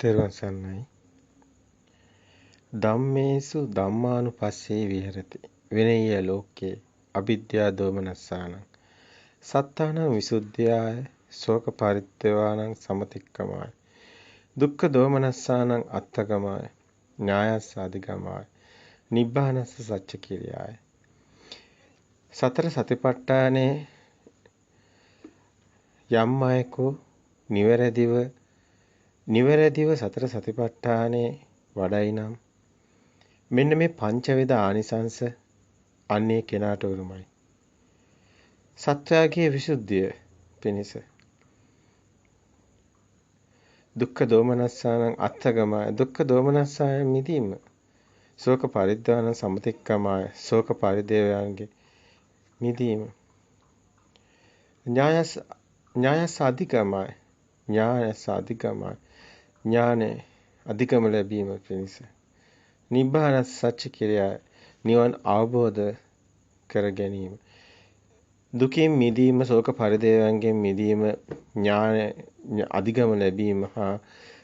තෙරුවන් සරණයි. ධම්මේසු ධම්මානුපස්සේ විහෙරති. විනය්‍ය ලෝකේ අවිද්‍යා දෝමනස්සාන. සත්තාන විසුද්ධියාය ශෝක පරිත්‍යාවානං සමතික්කමාය. දුක්ඛ දෝමනස්සානං අත්තගමාය. ඥායස්ස අධිගමාය. නිබ්බානස්ස සච්ච කිරියාය. සතර සතිපට්ඨානේ යම් අයකෝ නිවැරදිව සතර සතිපට්ඨානේ වඩයි නම් මෙන්න මේ පංචවේද ආනිසංස අන්නේ කෙනාට උරුමයි. සත්‍යයේ විසුද්ධිය පිණිස දුක්ඛ දෝමනස්සානං අත්තගමය දුක්ඛ දෝමනස්සාය මිදීම ශෝක පරිද්දාන සමතික්කමාය ශෝක පරිදේවයන්ගේ මිදීම ඥායස අධිගමය ඥානේ අධිගම ලැබීම පිණිස නිබ්බාන සත්‍ය කිරියාය නිවන් අවබෝධ කර ගැනීම දුකින් මිදීම ශෝක පරිදේවයන්ගෙන් මිදීම ඥාන අධිගම ලැබීම හා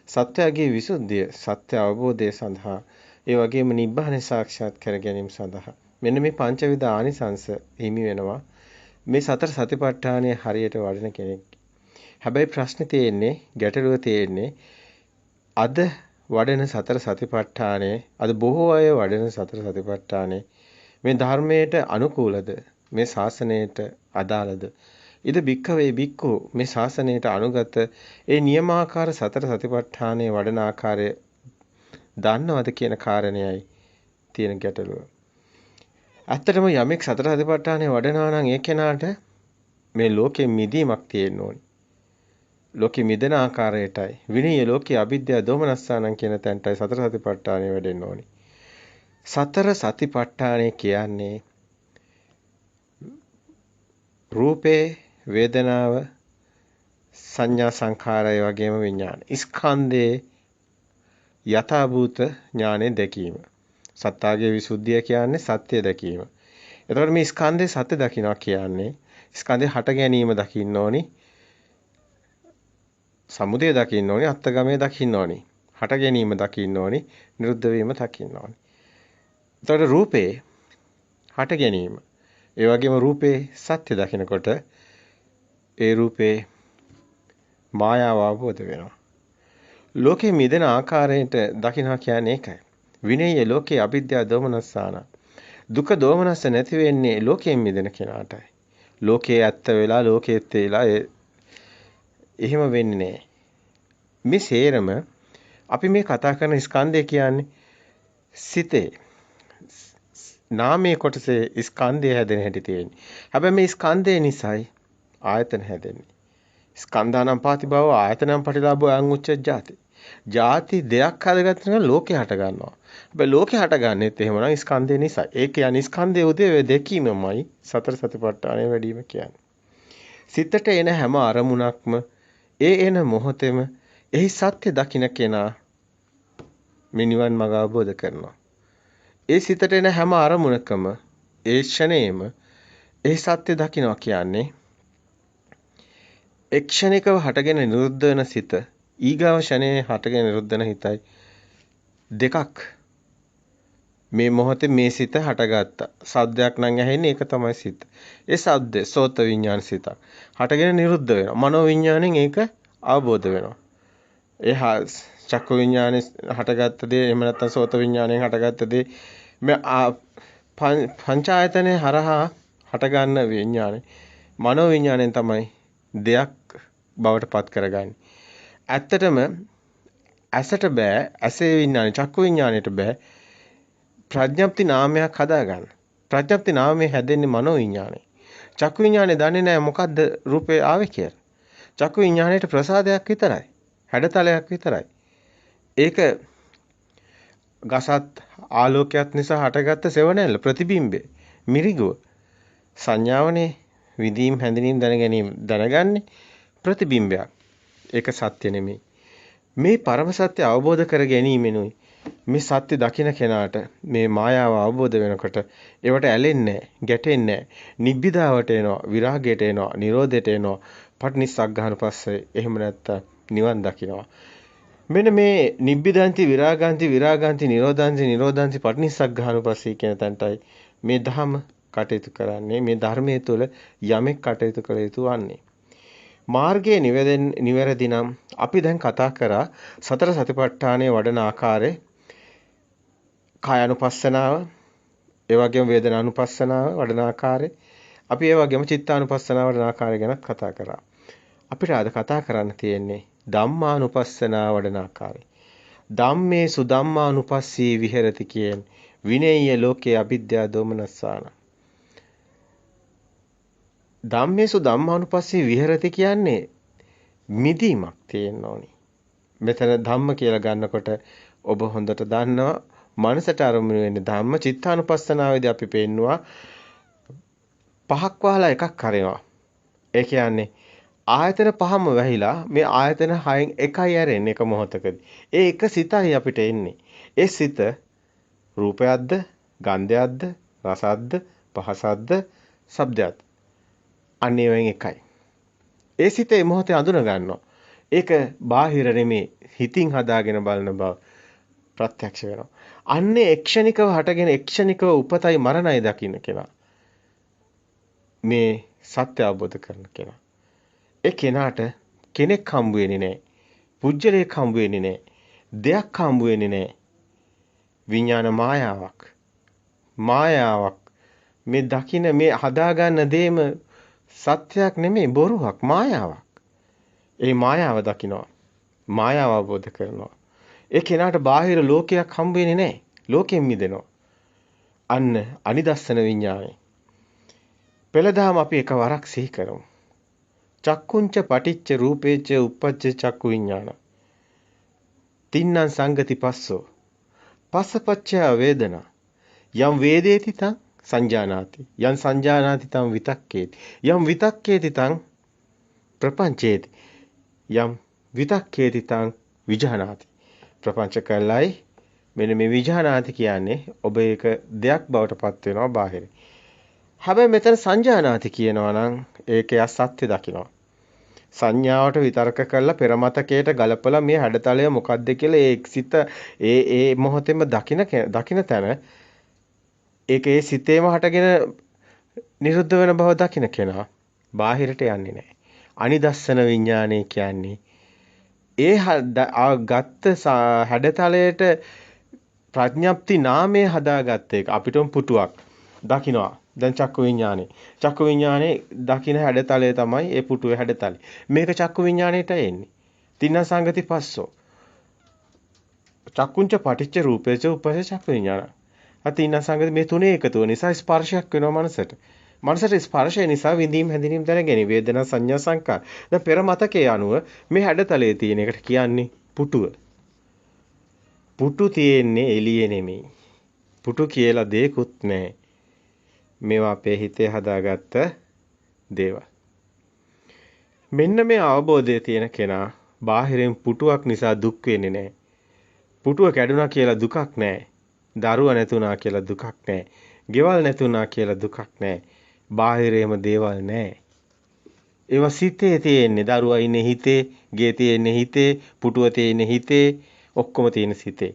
සත්‍යයේ විසුද්ධිය සත්‍ය අවබෝධය සඳහා ඒ වගේම නිබ්බාන සාක්ෂාත් කර ගැනීම සඳහා මෙන්න මේ පංචවිධ ආනිසංස හිමි වෙනවා මේ සතර සතිපට්ඨානය හරියට වඩන කෙනෙක්. හැබැයි ප්‍රශ්නේ තියෙන්නේ ගැටලුව තියෙන්නේ අද වඩන සතර සතිපට්ඨානේ අද බොහෝ අය වඩන සතර සතිපට්ඨානේ මේ ධර්මයට අනුකූලද මේ ශාසනයට අදාළද ඉද බික්කවේ බික්කු මේ ශාසනයට අනුගත ඒ නියමාකාර සතර සතිපට්ඨානේ වඩන ආකාරය දන්නවද කියන කාරණයයි තියෙන ගැටලුව. ඇත්තටම යමෙක් සතර සතිපට්ඨානේ වඩනවා නම් ඒ කෙනාට මේ ලෝකෙ මිදීමක් තියෙන්න ඕනි. ලෝකෙ මිදෙන ආකාරයටයි විනය ලෝකේ අවිද්‍යා දෝමනස්සානං කියන තැනටයි සතර සතිපට්ඨානේ වැඩෙන්න ඕනි. සතර සතිපට්ඨානේ කියන්නේ රූපේ වේදනාව සංඥා සංඛාරය වගේම විඥාන ස්කන්ධේ යථාභූත ඥානෙ දැකීම. සත්‍යයේ විසුද්ධිය කියන්නේ සත්‍ය දැකීම. එතකොට මේ ස්කන්ධේ සත්‍ය දකින්නවා කියන්නේ ස්කන්ධේ හට ගැනීම දකින්න ඕනි. සමුදය දකින්න ඕනි, අත්ගමය දකින්න ඕනි. හට ගැනීම දකින්න ඕනි, නිරුද්ධ වීම දකින්න ඕනි. එතකොට රූපේ හට ගැනීම. ඒ වගේම රූපේ සත්‍ය දකිනකොට ඒ රූපේ මායාව අවබෝධ වෙනවා. ලෝකේ මිදෙන ආකාරයට දකින්නවා කියන්නේ ඒකයි. විනය්‍ය ලෝකේ අවිද්‍යා දෝමනස්සාන. දුක දෝමනස්ස නැති වෙන්නේ ලෝකයෙන් මිදෙන කෙනාටයි. ලෝකේ ඇත්ත වෙලා ලෝකෙත් වෙලා එහෙම වෙන්නේ නැහැ. මේ සේරම අපි මේ කතා කරන ස්කන්ධය කියන්නේ සිතේ නාමයේ කොටසේ ස්කන්ධය හැදෙන හැටි තියෙන්නේ. හැබැයි මේ ස්කන්ධය නිසායි ආයතන හැදෙන්නේ. ස්කන්ධානම් පාති භව ආයතනම් පටිලාභෝ අයං උච්චජ්ජාති. ජාති දෙයක් හදගත්තම ලෝකේ හට ගන්නවා. හැබැයි ලෝකේ හටගන්නෙත් එහෙමනම් ස්කන්ධය නිසා. ඒ කියන්නේ ස්කන්ධයේ උදේ දෙකීමමයි සතර සතිපට්ඨානය වැඩිම කියන්නේ. සිතට එන හැම අරමුණක්ම එන මොහොතේම එහි සත්‍ය දකින්න කෙනා මේ නිවන් මඟ අවබෝධ කරනවා. ඒ සිතට එන හැම අරමුණකම ඒ ක්ෂණයෙම එහි සත්‍ය දකින්නවා කියන්නේ එක්ෂණිකව හටගෙන නිරුද්ධ වෙන සිත ඊගාව ෂණේ හටගෙන නිරුද්ධ වෙන හිතයි දෙකක් මේ මොහොතේ මේ සිත හටගත්තා. සද්දයක් නම් ඇහෙන්නේ ඒක තමයි සිත. ඒ සද්ද සෝත විඥාන සිතක්. හටගෙන නිරුද්ධ වෙනවා. මනෝ විඥාණයෙන් ඒක අවබෝධ වෙනවා. ඒ චක්කු විඥානේ හටගත්ත දේ එහෙම නැත්නම් සෝත විඥාණයෙන් හටගත්ත දේ මේ පංචායතනේ හරහා හටගන්න විඥානේ මනෝ විඥාණයෙන් තමයි දෙයක් බවට පත් කරගන්නේ. ඇත්තටම ඇසට බෑ ඇසේ විඥානේ චක්කු විඥාණයට බෑ ප්‍රඥප්ති නාමයක් හදාගන්න. ප්‍රඥප්ති නාමය හැදෙන්නේ මනෝ විඥානේ. චක්කු විඥානේ දන්නේ නැහැ මොකද්ද රූපේ ආවේ කියලා. චක්කු විඥාණයට ප්‍රසාදයක් විතරයි. හැඩතලයක් විතරයි. ඒක ගසත් ආලෝකයක් නිසා හටගත්ත සෙවණැල්ල ප්‍රතිබිම්බේ මිරිගුව සංඥාවනේ විදීම් හැඳිනීම් දැනගන්නේ ප්‍රතිබිම්බයක්. ඒක සත්‍ය නෙමෙයි. මේ පරම සත්‍ය අවබෝධ කර ගැනීමෙනුයි මේ සත්‍ය දකින්න කෙනාට මේ මායාව අවබෝධ වෙනකොට ඒවට ඇලෙන්නේ ගැටෙන්නේ නිබ්බිදාවට එනවා විරාගයට එනවා නිරෝධයට එනවා පටිනිස්සග්ගහන පස්සේ එහෙම නැත්තම් නිවන් දකින්නවා මෙන්න මේ නිබ්බිදාන්ති විරාගාන්ති විරාගාන්ති නිරෝධාන්ති නිරෝධාන්ති පටිනිස්සග්ගානුපස්සී කියන තැනටයි මේ ධම කටයුතු කරන්නේ. මේ ධර්මයේ තුල යමෙක් කටයුතු කළ යුතු වන්නේ. මාර්ගයේ නිවැරදි නම් අපි දැන් කතා කරා සතර සතිපට්ඨානයේ වඩන ආකාරය කායानुපස්සනාව, ඒ වගේම වේදනානුපස්සනාව වඩන ආකාරය, අපි ඒ වගේම චිත්තානුපස්සනාව වඩන ආකාරය ගැන කතා කරා. අපිට අද කතා කරන්න තියෙන්නේ ධම්මානුපස්සනාව වඩන ආකාරය. ධම්මේසු ධම්මානුපස්සී විහෙරති කියන විනේය ලෝකේ අවිද්‍යා දෝමනස්සාන. ධම්මේසු ධම්මානුපස්සී විහෙරති කියන්නේ මිදීමක් තියෙන්න ඕනි. මෙතන ධම්ම කියලා ගන්නකොට ඔබ හොඳට දන්නවා මනසට අරමුණු වෙන්නේ ධම්ම. චිත්තානුපස්සනාවේදී අපි පෙන්නවා පහක් වහලා එකක් කරනවා. ඒ කියන්නේ ආයතන පහම වැහිලා මේ ආයතන හයෙන් එකයි ඇරෙන්නේ එක මොහොතකදී. ඒ එක සිතයි අපිට එන්නේ. ඒ සිත රූපයක්ද, ගන්ධයක්ද, රසයක්ද, පහසක්ද, ශබ්දයක්ද? අනේවෙන් එකයි. ඒ සිත ඒ මොහොතේ අඳුන ගන්නවා. ඒක බාහිර නෙමේ හිතින් හදාගෙන බලන බව ප්‍රත්‍යක්ෂ වෙනවා. අන්නේ එක්ෂණිකව හටගෙන එක්ෂණිකව උපතයි මරණයි දකින්න කෙනා. මේ සත්‍ය අවබෝධ කරන කෙනා. ඒ කෙනාට කෙනෙක් හම්බ වෙන්නේ නැහැ. පුජ්‍යලයක් හම්බ වෙන්නේ නැහැ. දෙයක් හම්බ වෙන්නේ නැහැ. විඥාන මායාවක්. මායාවක්. මේ දකින්න මේ හදාගන්න දේම සත්‍යයක් නෙමෙයි බොරුවක් මායාවක්. ඒ මායාව දකින්නවා. මායාව අවබෝධ කරනවා. ඒ කෙනාට බාහිර ලෝකයක් හම්බ වෙන්නේ නැහැ. ලෝකයෙන් මිදෙනවා. අන්න අනිදස්සන විඥානය. පෙළදහම අපි එකවරක් සිහි කරමු. චක්කුංච පටිච්ච රූපේච උප්පච්ච චක්කු විඥාන. තින්නම් සංගති පස්සෝ. පස්සපච්චය වේදනා. යම් වේදේති තං සංජානාති. යම් සංජානාති තං විතක්කේති. යම් විතක්කේති තං ප්‍රපංචේති. යම් විතක්කේති තං විජානාති. ප්‍රපංච කළයි මෙන්න මේ විජානාති කියන්නේ ඔබ ඒක දෙයක් බවට පත් වෙනවා බාහිර. හැබැයි මෙතන සංජානාති කියනවා නම් ඒකේ සත්‍ය දකිනවා. සංඥාවට විතර්ක කරලා පෙරමතකයට ගලපලා මේ හැඩතලය මොකක්ද කියලා ඒ සිත ඒ මොහොතේම දකින තැන ඒකේ සිතේම හටගෙන නිරුද්ධ වෙන බව දකින කෙනා බාහිරට යන්නේ නැහැ. අනිදස්සන විඥානය කියන්නේ ඒ ගත්ත හැඩතලයට ප්‍රඥප්ති නාමය හදාගත්ත එක. අපිටම පුටුවක් දකින්නවා. දැන් චක්කු විඥානේ. චක්කු විඥානේ දකින්න හැඩතලය තමයි ඒ පුටුවේ හැඩතලය. මේක චක්කු විඥාණයට එන්නේ. තින්න සංගති පස්සෝ. චක්කුංච පටිච්ච රූපේච උපසේ චක්කු විඥාන. තින්න සංගති මේ තුනේ එකතුව නිසා ස්පර්ශයක් වෙනවා මනසට. මනසට ස්පර්ශය නිසා විඳීම් හැඳිනීම් දැනගැනීම වේදනා සංඥා සංකාර. දැන් පෙර මතකයේ අනුව මේ හැඩතලයේ තියෙන එකට කියන්නේ පුටුව. පුටු තියෙන්නේ එළියේ නෙමෙයි. පුටු කියලා දෙයක්වත් නැහැ. මේවා අපේ හිතේ හදාගත්ත දේවල්. මෙන්න මේ අවබෝධය තියෙන කෙනා බාහිරින් පුටුවක් නිසා දුක් වෙන්නේ නැහැ. පුටුව කැඩුනා කියලා දුකක් නැහැ. දරුවා නැතුණා කියලා දුකක් නැහැ. ගෙවල් නැතුණා කියලා දුකක් නැහැ. බාහිරේම දේවල් නැහැ. ඒවා සිතේ තියෙන්නේ. දරුවා ඉන්නේ හිතේ, ගේ තියෙන්නේ හිතේ, පුටුව තියෙන්නේ හිතේ, ඔක්කොම තියෙන සිතේ.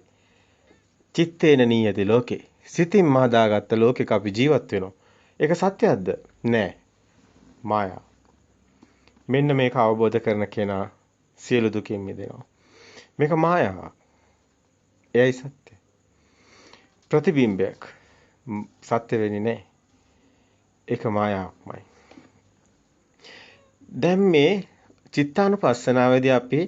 චිත්තේන නීයති ලෝකේ. සිතින් හදාගත්ත ලෝකෙක අපි ජීවත් වෙනවා. ඒක සත්‍යයක්ද? නෑ. මායාව. මෙන්න මේක අවබෝධ කරන කෙනා සියලු දුකින් මිදෙනවා. මේක මායාවක්. එයයි සත්‍ය. ප්‍රතිබිම්බයක්. සත්‍ය වෙන්නේ නෑ. ඒක මායාවක්මයි. දැන් මේ චිත්තානුපස්සනාවේදී අපි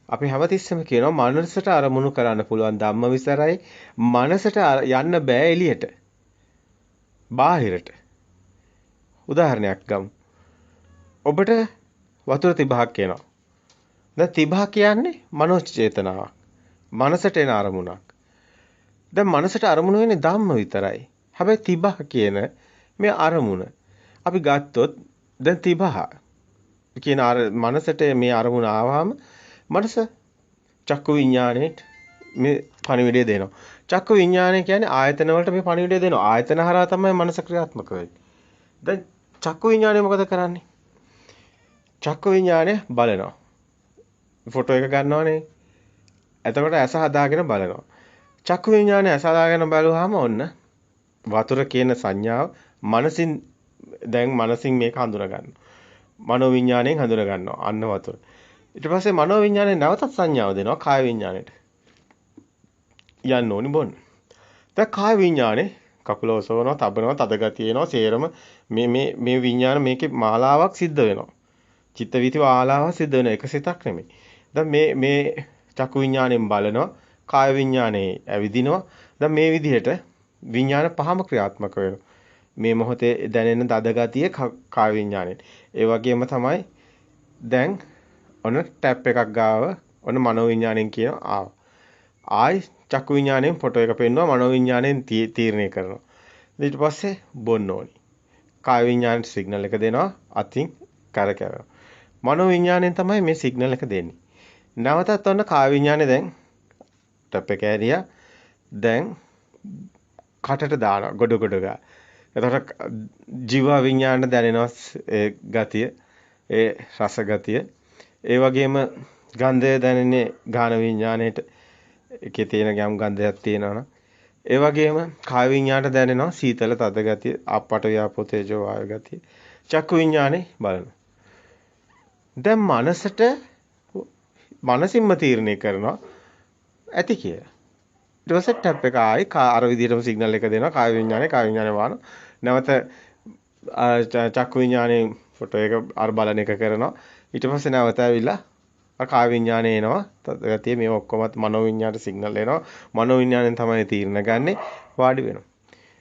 හැමතිස්සෙම කියනවා මනසට අරමුණු කරන්න පුළුවන් ධම්ම විතරයි. මනසට යන්න බෑ එළියට. බාහිරට. උදාහරණයක් ගමු. ඔබට වතුර 30ක් එනවා. දැන් 30 කියන්නේ මනෝච චේතනාවක්. මනසට එන අරමුණක්. දැන් මනසට අරමුණු වෙන්නේ ධම්ම විතරයි. හැබැයි 30 කියන මේ අරමුණ අපි ගත්තොත් දැන් 30 කියන මනසට මේ අරමුණ ආවම මනස චක්කු විඥාණයට මේ පණිවිඩය දෙනවා. චක්කු විඥාණය කියන්නේ ආයතන වලට මේ පණිවිඩය දෙනවා. ආයතන හරහා තමයි මනස ක්‍රියාත්මක වෙන්නේ. දැන් චක්කු විඥාණය මොකද කරන්නේ? චක්කු විඥාණය බලනවා. ෆොටෝ එක ගන්නවනේ. එතකොට ඇස හදාගෙන බලනවා. චක්කු විඥානේ ඇස හදාගෙන බලුවාම ඔන්න වතුර කියන සංඥාව මනසින් දැන් මනසින් මේක හඳුනා ගන්නවා. මනෝ විඥාණයෙන් හඳුනා ගන්නවා. අන්න වතුර. ඊට පස්සේ මනෝ විඥානේ නැවතත් සංඥාව දෙනවා කාය විඥාණයට. යන්න ඕනි බොන්න. දැන් කාය විඥානේ කකුල ඔසවනවා, තබනවා, තද ගතිය එනවා, සේරම මේ විඥාන මේකේ මාලාවක් සිද්ධ වෙනවා. චිත්ත වීති මාලාවක් සිද්ධ වෙන එක සිතක් නෙමෙයි. දැන් මේ චක්කු විඥාණයෙන් බලනවා, කාය විඥානේ ඇවිදිනවා. දැන් මේ විදිහට විඥාන පහම ක්‍රියාත්මක වෙනවා. මේ මොහොතේ දැනෙන තද ගතිය කාය විඥාණයෙන්. ඒ වගේම තමයි දැන් ඔන්න ටැප් එකක් ගාව ඔන්න මනෝ විඥාණයෙන් කියන ආයි චක්කු විඥාණයෙන් ෆොටෝ එක පෙන්වනවා මනෝ විඥාණයෙන් තීරණය කරනවා. ඊට පස්සේ බොන්න ඕනි. කාය විඥාණයට සිග්නල් එක දෙනවා අතින් කරකැවෙනවා. මනෝ විඥාණයෙන් තමයි මේ සිග්නල් එක දෙන්නේ. නැවතත් ඔන්න කාය විඥාණය දැන් ටැප් එක ඇරියා. දැන් කටට දානවා ගොඩ ගා. එතකොට ජීව විඥාණය දැනෙනවා ඒ ගතිය, ඒ රස ගතිය. ඒ වගේම ගන්ධය දැනෙන්නේ ගාන විඥාණයට. ඒකේ තියෙන ගම් ගන්ධයක් තියෙනවනම් ඒ වගේම කාය විඤ්ඤාණයට දැනෙනවා සීතල තද ගතිය අපට ව්‍යාපෝ තේජෝ වායු ගතිය චක්කු විඤ්ඤාණේ බලනවා දැන් මනසින්ම තීරණය කරනවා ඇති කියලා ඊට පස්සේ ටැප් එක ආයි අර විදිහටම සිග්නල් එක දෙනවා කාය විඤ්ඤාණේ වාන නැවත චක්කු විඤ්ඤාණේ ෆොටෝ එක අර බලන එක කරනවා ඊට පස්සේ නැවත ඇවිල්ලා කාය විඥානේ එනවා. තත්ගතිය මේ ඔක්කොමත් මනෝ විඥානට සිග්නල් එනවා. මනෝ විඥාණයෙන් තමයි තීරණ ගන්නෙ වාඩි වෙනවා.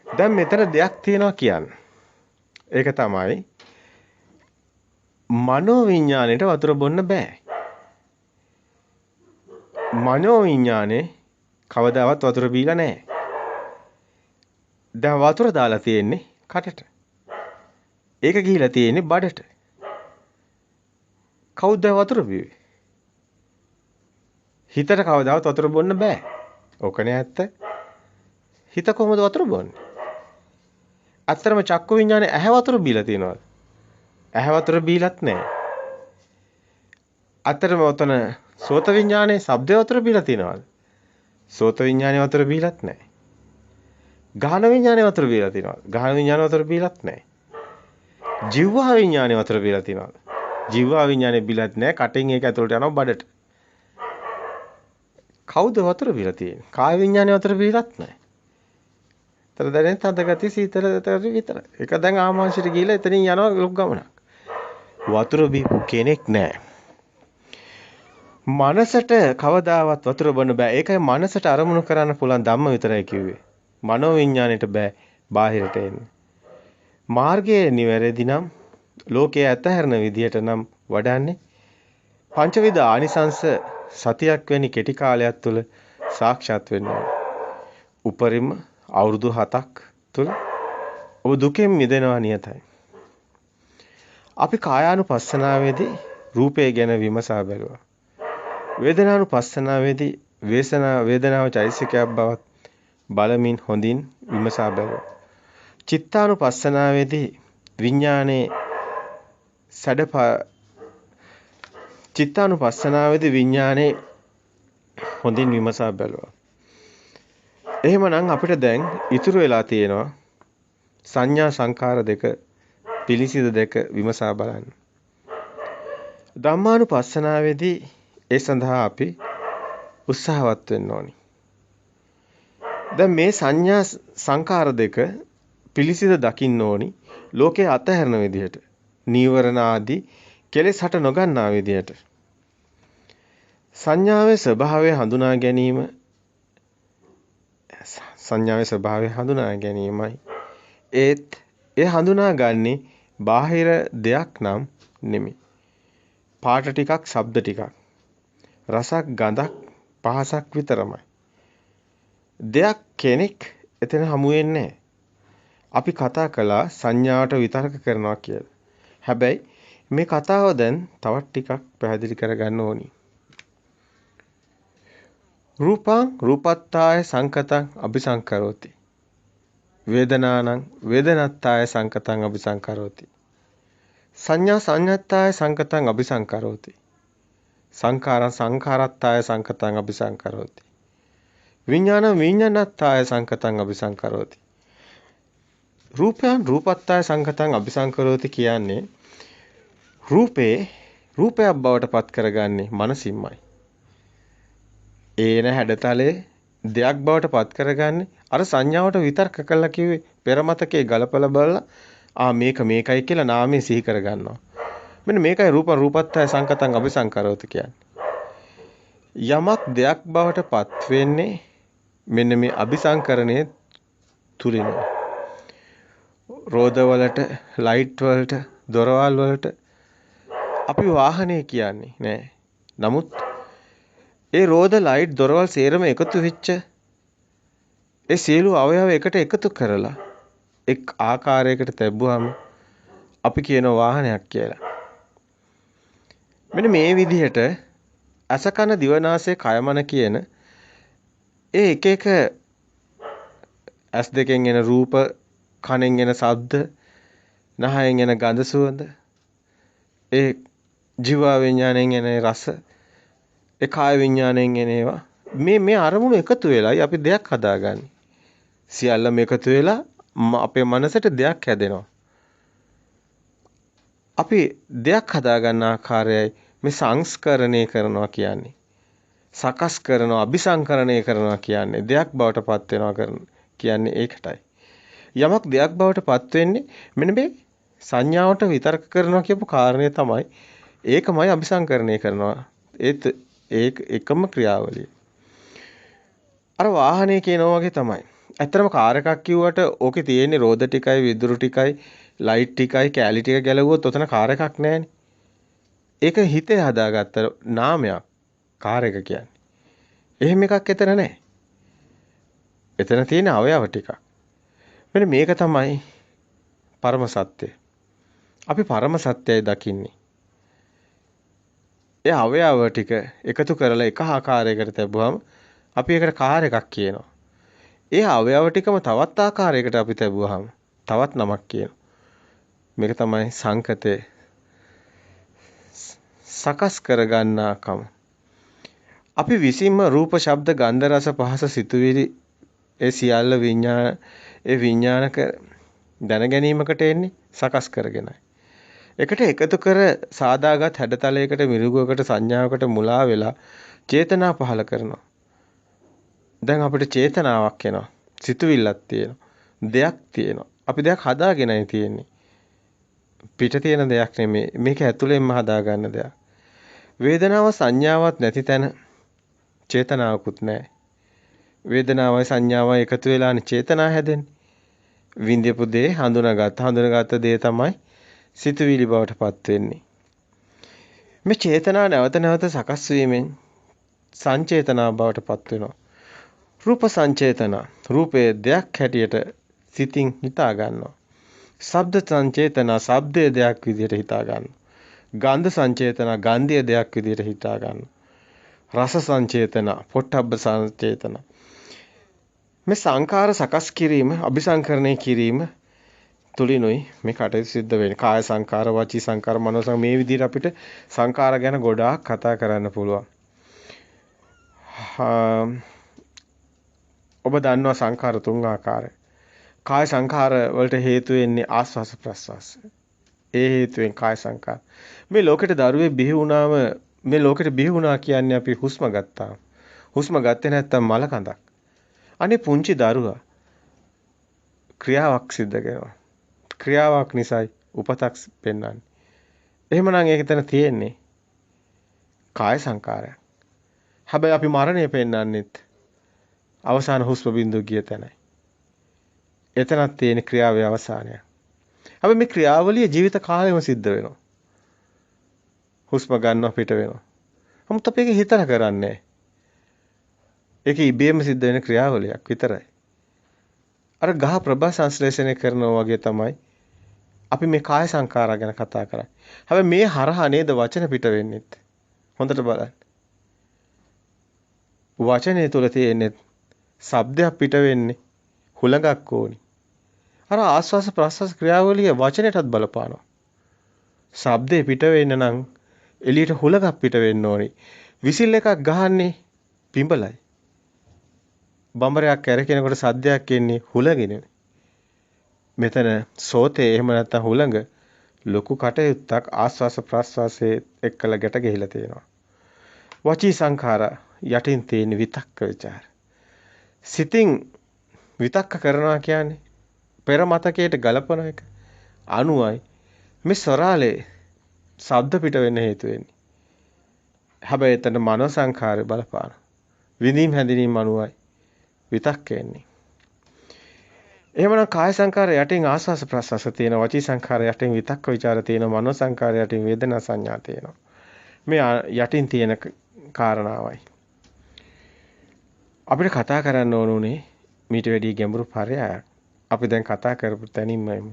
දැන් මෙතන දෙයක් තියෙනවා කියන්නේ. ඒක තමයි මනෝ විඥාණයට වතුර බොන්න බෑ. මනෝ විඥානේ කවදාවත් වතුර බීලා නැහැ. දැන් වතුර දාලා තියෙන්නේ කටට. ඒක ගිහිලා තියෙන්නේ බඩට. කවුද වතුර බීවේ? හිතට කවදාවත් වතුර බොන්න බෑ. ඕකනේ ඇත්ත. හිත කොහොමද වතුර බොන්නේ? අත්‍තරම චක්කු විඥානේ ඇහැ වතුර බීලා තියෙනවද? ඇහැ වතුර බීලත් නැහැ. අත්‍තරම ඔතන සෝත විඥානේ ශබ්ද වතුර බීලා තියෙනවද? සෝත විඥානේ වතුර බීලත් නැහැ. ගාහන විඥානේ වතුර බීලා තියෙනවද? ගාහන විඥානේ වතුර බීලත් නැහැ. ජීවහා විඥානේ වතුර බීලා තියෙනවද? ජීවහා විඥානේ බීලත් නැහැ. කටින් ඒක ඇතුළට යනවා බඩට. කවුද වතුර බීලා තියෙන්නේ? කාය විඥානේ වතුර බීලත් නැහැ. තර දැනෙන තද ගතිය සීතල ගතිය විතරයි. ඒක දැන් ආමාශයට ගිහිල්ලා එතනින් යනවා ලොක් ගමනක්. වතුර බීපු කෙනෙක් නැහැ. මනසට කවදාවත් වතුර බොන්න බෑ. ඒකයි මනසට අරමුණු කරන්න පුළුවන් ධම්ම විතරයි කිව්වේ. මනෝ විඥාණයට බෑ බාහිරට එන්න. මාර්ගයේ නිවැරදි නම් ලෝකයේ ඇතහැරන විදියට නම් වඩන්නේ පංචවිධ ආනිසංස සතියක් වැනි කෙටි කාලයක් තුළ සාක්ෂාත් වෙනවා. උපරිම අවුරුදු 7ක් තුළ ඔබ දුකෙන් මිදෙනවා නියතයි. අපි කායානුපස්සනාවේදී රූපය ගැන විමසා බැලුවා. වේදනානුපස්සනාවේදී වේදනාව චෛතසිකයක් බවත් බලමින් හොඳින් විමසා බැලුවා. චිත්තානුපස්සනාවේදී විඥානයේ චිත්තානුපස්සනාවේදී විඥානේ හොඳින් විමසා බැලුවා. එහෙමනම් අපිට දැන් ඉතුරු වෙලා තියෙනවා සංඥා සංකාර දෙක පිළිසිඳ දෙක විමසා බලන්න. ධම්මානුපස්සනාවේදී ඒ සඳහා අපි උත්සාහවත් වෙන්න ඕනි. දැන් මේ සංඥා සංකාර දෙක පිළිසිඳ දකින්න ඕනි ලෝකයේ අතහැරන විදිහට. නීවරණ ආදී කෙලෙස් හට නොගන්නා විදිහට. සංඥාවේ ස්වභාවය හඳුනා ගැනීමයි. ඒත් ඒ හඳුනාගන්නේ බාහිර දෙයක් නම් නෙමෙයි. පාට ටිකක්, ශබ්ද ටිකක්, රසක්, ගඳක්, පහසක් විතරමයි. දෙයක් කෙනෙක් එතන හමු වෙන්නේ නැහැ. අපි කතා කළා සංඥාවට විතර්ක කරනවා කියලා. හැබැයි මේ කතාව දැන් තවත් ටිකක් පැහැදිලි කරගන්න ඕනි. රූපං රූපත්තාය සංකතං අபிසංකරෝති. වේදනානං වේදනත්තාය සංකතං අபிසංකරෝති. සංඥා සංඤත්තාය සංකතං අபிසංකරෝති. සංඛාරං සංඛාරත්තාය සංකතං අபிසංකරෝති. විඥානං විඥානත්තාය සංකතං අபிසංකරෝති. රූපයන් රූපත්තාය සංකතං අபிසංකරෝති කියන්නේ රූපයක් බවට පත් කරගන්නේ මනසින්මයි. ඒන හැඩතලේ දෙයක් බවට පත් කරගන්නේ අර සංඥාවට විතර්ක කළා කිව්වේ පෙරමතකේ ගලපලා බලලා මේකයි කියලා නාමයේ සිහි කරගන්නවා. මෙන්න මේකයි රූපත්තාය සංකතං අபிසංකරෝති කියන්නේ. යමක් දෙයක් බවට පත් වෙන්නේ මෙන්න මේ අபிසංකරණයේ තුලින්. රෝදවලට, ලයිට් වලට, දොරවල් වලට අපි වාහනේ කියන්නේ නෑ. නමුත් ඒ රෝද, ලයිට්, දොරවල් සේරම එකතු වෙච්ච ඒ සියලු අවයව එකට එකතු කරලා එක් ආකාරයකට තැබුවාම අපි කියන වාහනයක් කියලා. මෙන්න මේ විදිහට අසකන දිවනාසය කයමන කියන ඒ එක එක ඇස් දෙකෙන් එන රූප, කනෙන් එන ශබ්ද, නහයෙන් එන ගඳ සුවඳ, ඒ ජීව විඥාණයෙන් එන රස, ඒ කාය විඥාණයෙන් එන ඒවා මේ අරමුණු එකතු වෙලයි අපි දෙයක් හදාගන්නේ. සියල්ලම එකතු වෙලා අපේ මනසට දෙයක් හැදෙනවා. අපි දෙයක් හදාගන්න ආකාරයයි මේ සංස්කරණය කරනවා කියන්නේ. සකස් කරනවා, අபிසංකරණය කරනවා කියන්නේ දෙයක් බවට පත් වෙනවා කියන්නේ ඒකටයි. යමක් දෙයක් බවට පත් වෙන්නේ මෙන්න මේ සංඥාවට විතර්ක කරනවා කියපු කාරණය තමයි. ඒකමයි අபிසංකරණය කරනවා. ඒක එකම ක්‍රියාවලිය. අර වාහනේ කියනවා වගේ තමයි. ඇත්තටම කාර් එකක් කිව්වට ඕකේ තියෙන්නේ රෝද ටිකයි, විදුරු ටිකයි, ලයිට් ටිකයි, කැලි ටික ගැලවුවොත් ඔතන කාර් එකක් නැහැනේ. ඒක හිතේ හදාගත්ත නාමයක් කාර් එක කියන්නේ. එහෙම එකක් එතන නැහැ. එතන තියෙන අවයව ටිකක්. මෙන්න මේක තමයි පරම සත්‍යය. අපි පරම සත්‍යයි දකින්නේ. ඒ අවයව ටික එකතු කරලා එක ආකාරයකට තැබුවම අපි ඒකට කාර් එකක් කියනවා. ඒ අවයව ටිකම තවත් ආකාරයකට අපි තැබුවහම තවත් නමක් කියනවා. මේක තමයි සංකතේ සකස් කරගන්නාකම. අපි විසින්ම රූප, ශබ්ද, ගන්ධ, රස, පහස, සිතුවිලි ඒ සියල්ල විඥානක දැන ගැනීමකට එන්නේ සකස් කරගෙනයි. එකට එකතු කර සාදාගත් හැඩතලයකට, මිරිඟුවකට, සංඥාවකට මුලා වෙලා චේතනා පහල කරනවා. දැන් අපිට චේතනාවක් එනවා. සිතුවිල්ලක් තියෙනවා. දෙයක් තියෙනවා. අපි දෙයක් හදාගෙනයි තියෙන්නේ. පිට තියෙන දෙයක් නෙමෙයි. මේක ඇතුළෙන්ම හදාගන්න දෙයක්. වේදනාව සංඥාවක් නැති තැන චේතනාවකුත් නැහැ. වේදනාවයි සංඥාවයි එකතු වෙලානේ චේතනා හැදෙන්නේ. විඳපු දේ හඳුනාගත්ත දේ තමයි සිතුවිලි බවට පත් වෙන්නේ. මේ චේතනා නැවත නැවත සකස් වීමෙන් සංචේතනා බවට පත් වෙනවා. රූප සංචේතන රූපයේ දෙයක් හැටියට සිතින් හිතා ගන්නවා. ශබ්ද සංචේතන ශබ්දයේ දෙයක් විදිහට හිතා ගන්නවා. ගන්ධ සංචේතන ගන්ධයේ දෙයක් විදිහට හිතා ගන්නවා. රස සංචේතන පොට්ටබ්බ සංචේතන මේ සංඛාර සකස් කිරීම අபிසංකරණය කිරීම තුලිනුයි මේ කටයුතු සිද්ධ වෙන්නේ. කාය සංඛාර, වචී සංඛාර, මනෝ සංඛාර මේ විදිහට අපිට සංඛාර ගැන ගොඩාක් කතා කරන්න පුළුවන්. ඔබ දන්නවා සංඛාර තුන් ආකාරයි. කාය සංඛාර වලට හේතු වෙන්නේ ආස්වාස ප්‍රස්වාස. ඒ හේතුවෙන් කාය සංඛාර. මේ ලෝකෙට දරුවේ බිහි වුණාම මේ ලෝකෙට බිහි වුණා කියන්නේ අපි හුස්ම ගත්තා. හුස්ම ගත්තේ නැත්තම් මල කඳක්. අනේ පුංචි දරුවා ක්‍රියාවක් සිද්ධ කරනවා. ක්‍රියාවක් නිසායි උපතක් පෙන්වන්නේ. එහෙමනම් ඒක එතන තියෙන්නේ කාය සංඛාරයක්. හැබැයි අපි මරණය පෙන්වන්නෙත් අවසාන හුස්ම බිඳුව ගිය තැනයි. එතනක් තියෙන ක්‍රියාවේ අවසානය. හැබැයි මේ ක්‍රියාවලිය ජීවිත කාලෙම සිද්ධ වෙනවා. හුස්ම ගන්නවා පිට වෙනවා. නමුත් අපි ඒක හිතලා කරන්නේ. ඒක ඉබේම සිද්ධ වෙන ක්‍රියාවලියක් විතරයි. අර ගහ ප්‍රභා සංශ්ලේෂණය කරනවා වගේ තමයි අපි මේ කාය සංඛාරා ගැන කතා කරන්නේ. හැබැයි මේ හරහා නේද වචන පිට වෙන්නේ. හොඳට බලන්න. වචනේ තුල තියෙන්නේ ශබ්දයක් පිට වෙන්නේ හුලඟක් ඕනි. අර ආස්වාස ප්‍රස්වාස ක්‍රියාවලිය වචනයටත් බලපානවා. ශබ්දේ පිට වෙන්න නම් එළියට හුලඟක් පිට වෙන්න ඕනි. විසිල් එකක් ගහන්නේ පිඹලයි. බඹරයක් කැරකෙනකොට සද්දයක් එන්නේ හුලඟිනේ. මෙතන සෝතේ එහෙම නැත්නම් හුලඟ ලොකු කටයුත්තක් ආස්වාස ප්‍රාස්වාසයේ එක්කලා ගැට ගිහිලා තියෙනවා. වචී සංඛාර යටින් තියෙන විතක්ක ਵਿਚාර. සිතින් විතක්ක කරනවා කියන්නේ පෙර මතකයට ගලපන එක. අනුයි මේ සරාලේ ශබ්ද පිට වෙන්න හේතු වෙන්නේ. හැබැයි එතන මනෝ සංඛාරය බලපාන. විඳීම් හැඳිනීම් අනුවයි විතක්ක එන්නේ. එහෙමනම් කාය සංඛාර යටින් ආස්වාස ප්‍රසවාස තියෙනවා. වචී සංඛාර යටින් විතක්ක ਵਿਚාර තියෙනවා. මනෝ සංඛාර යටින් වේදනා සංඥා තියෙනවා. මේ යටින් තියෙන කාරණාවයි. අපිට කතා කරන්න ඕනුනේ මීට වැඩිය ගැඹුරු පරයයක්. අපි දැන් කතා කරපු තැනින්ම එමු.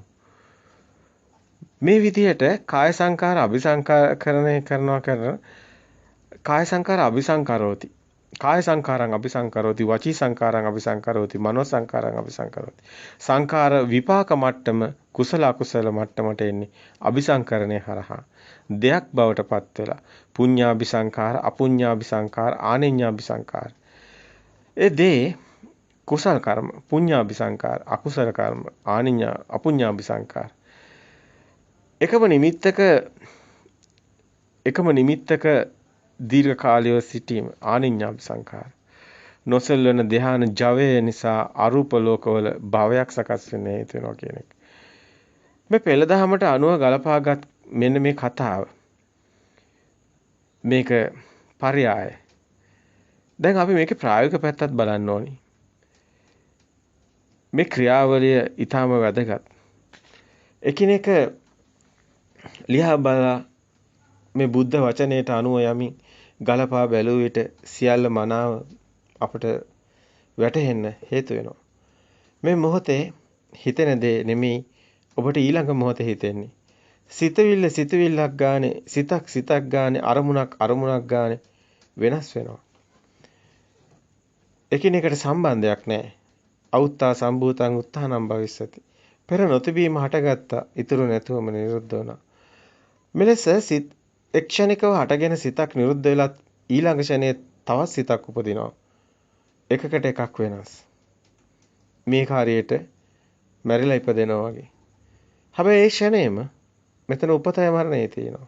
මේ විදිහට කාය සංඛාර අபிසංකාරණය කරනවා කරන කාය සංඛාර අபிසංකරෝති. කාය සංඛාරං අபிසංකරෝති. වචී සංඛාරං අபிසංකරෝති. මනෝ සංඛාරං අபிසංකරෝති. සංඛාර විපාක මට්ටම කුසල අකුසල මට්ටමට එන්නේ අபிසංකරණය හරහා. දෙයක් බවට පත් වෙලා පුඤ්ඤාபிසංකාර අපුඤ්ඤාபிසංකාර ආනෙඤ්ඤාபிසංකාර. ඒ දේ කුසල කර්ම පුඤ්ඤාபிසංකාර අකුසල කර්ම ආනෙඤ්ඤා අපුඤ්ඤාபிසංකාර. එකම නිමිත්තක දීර්ඝ කාලයව සිටීම ආනිඤ්ඤාபிසංකාර. නොසෙල්වන ධ්‍යාන ජවය නිසා අරූප ලෝකවල භවයක් සකස් වෙන්න හේතු වෙනවා කියන එක. මේ පෙළදහමට අනුව ගලපාගත් මෙන්න මේ කතාව. මේක පරයය. දැන් අපි මේකේ ප්‍රායෝගික පැත්තත් බලන්න ඕනි. මේ ක්‍රියාවලිය ඊටාම වැදගත්. එකිනෙක ලියා බලලා මේ බුද්ධ වචනයට අනුව යමින් ගලපා බැලුව විට සියල්ල මනාව අපට වැටහෙන්න හේතු වෙනවා. මේ මොහොතේ හිතෙන දේ නෙමෙයි ඔබට ඊළඟ මොහොතේ හිතෙන්නේ. සිතවිල්ලක් ගානේ සිතක් ගානේ අරමුණක් ගානේ වෙනස් වෙනවා. එකිනෙකට සම්බන්ධයක් නැහැ. අවුත්තා සම්භූතං උත්තානම් භවිස්සති. පෙර නොතිබීම හටගත්තා. ඉතුරු නැතුවම නිරුද්ධ වුණා. මෙලෙස සිත් එක්ෂණිකව හටගෙන සිතක් නිරුද්ධ වෙලත් ඊළඟ ෂණයේ තවත් සිතක් උපදිනවා. එකකට එකක් වෙනස්. මේ කාර්යයට මැරිලා ඉපදෙනවා වගේ. හැබැයි ඒ ෂණයම මෙතන උපතය මරණය තියෙනවා.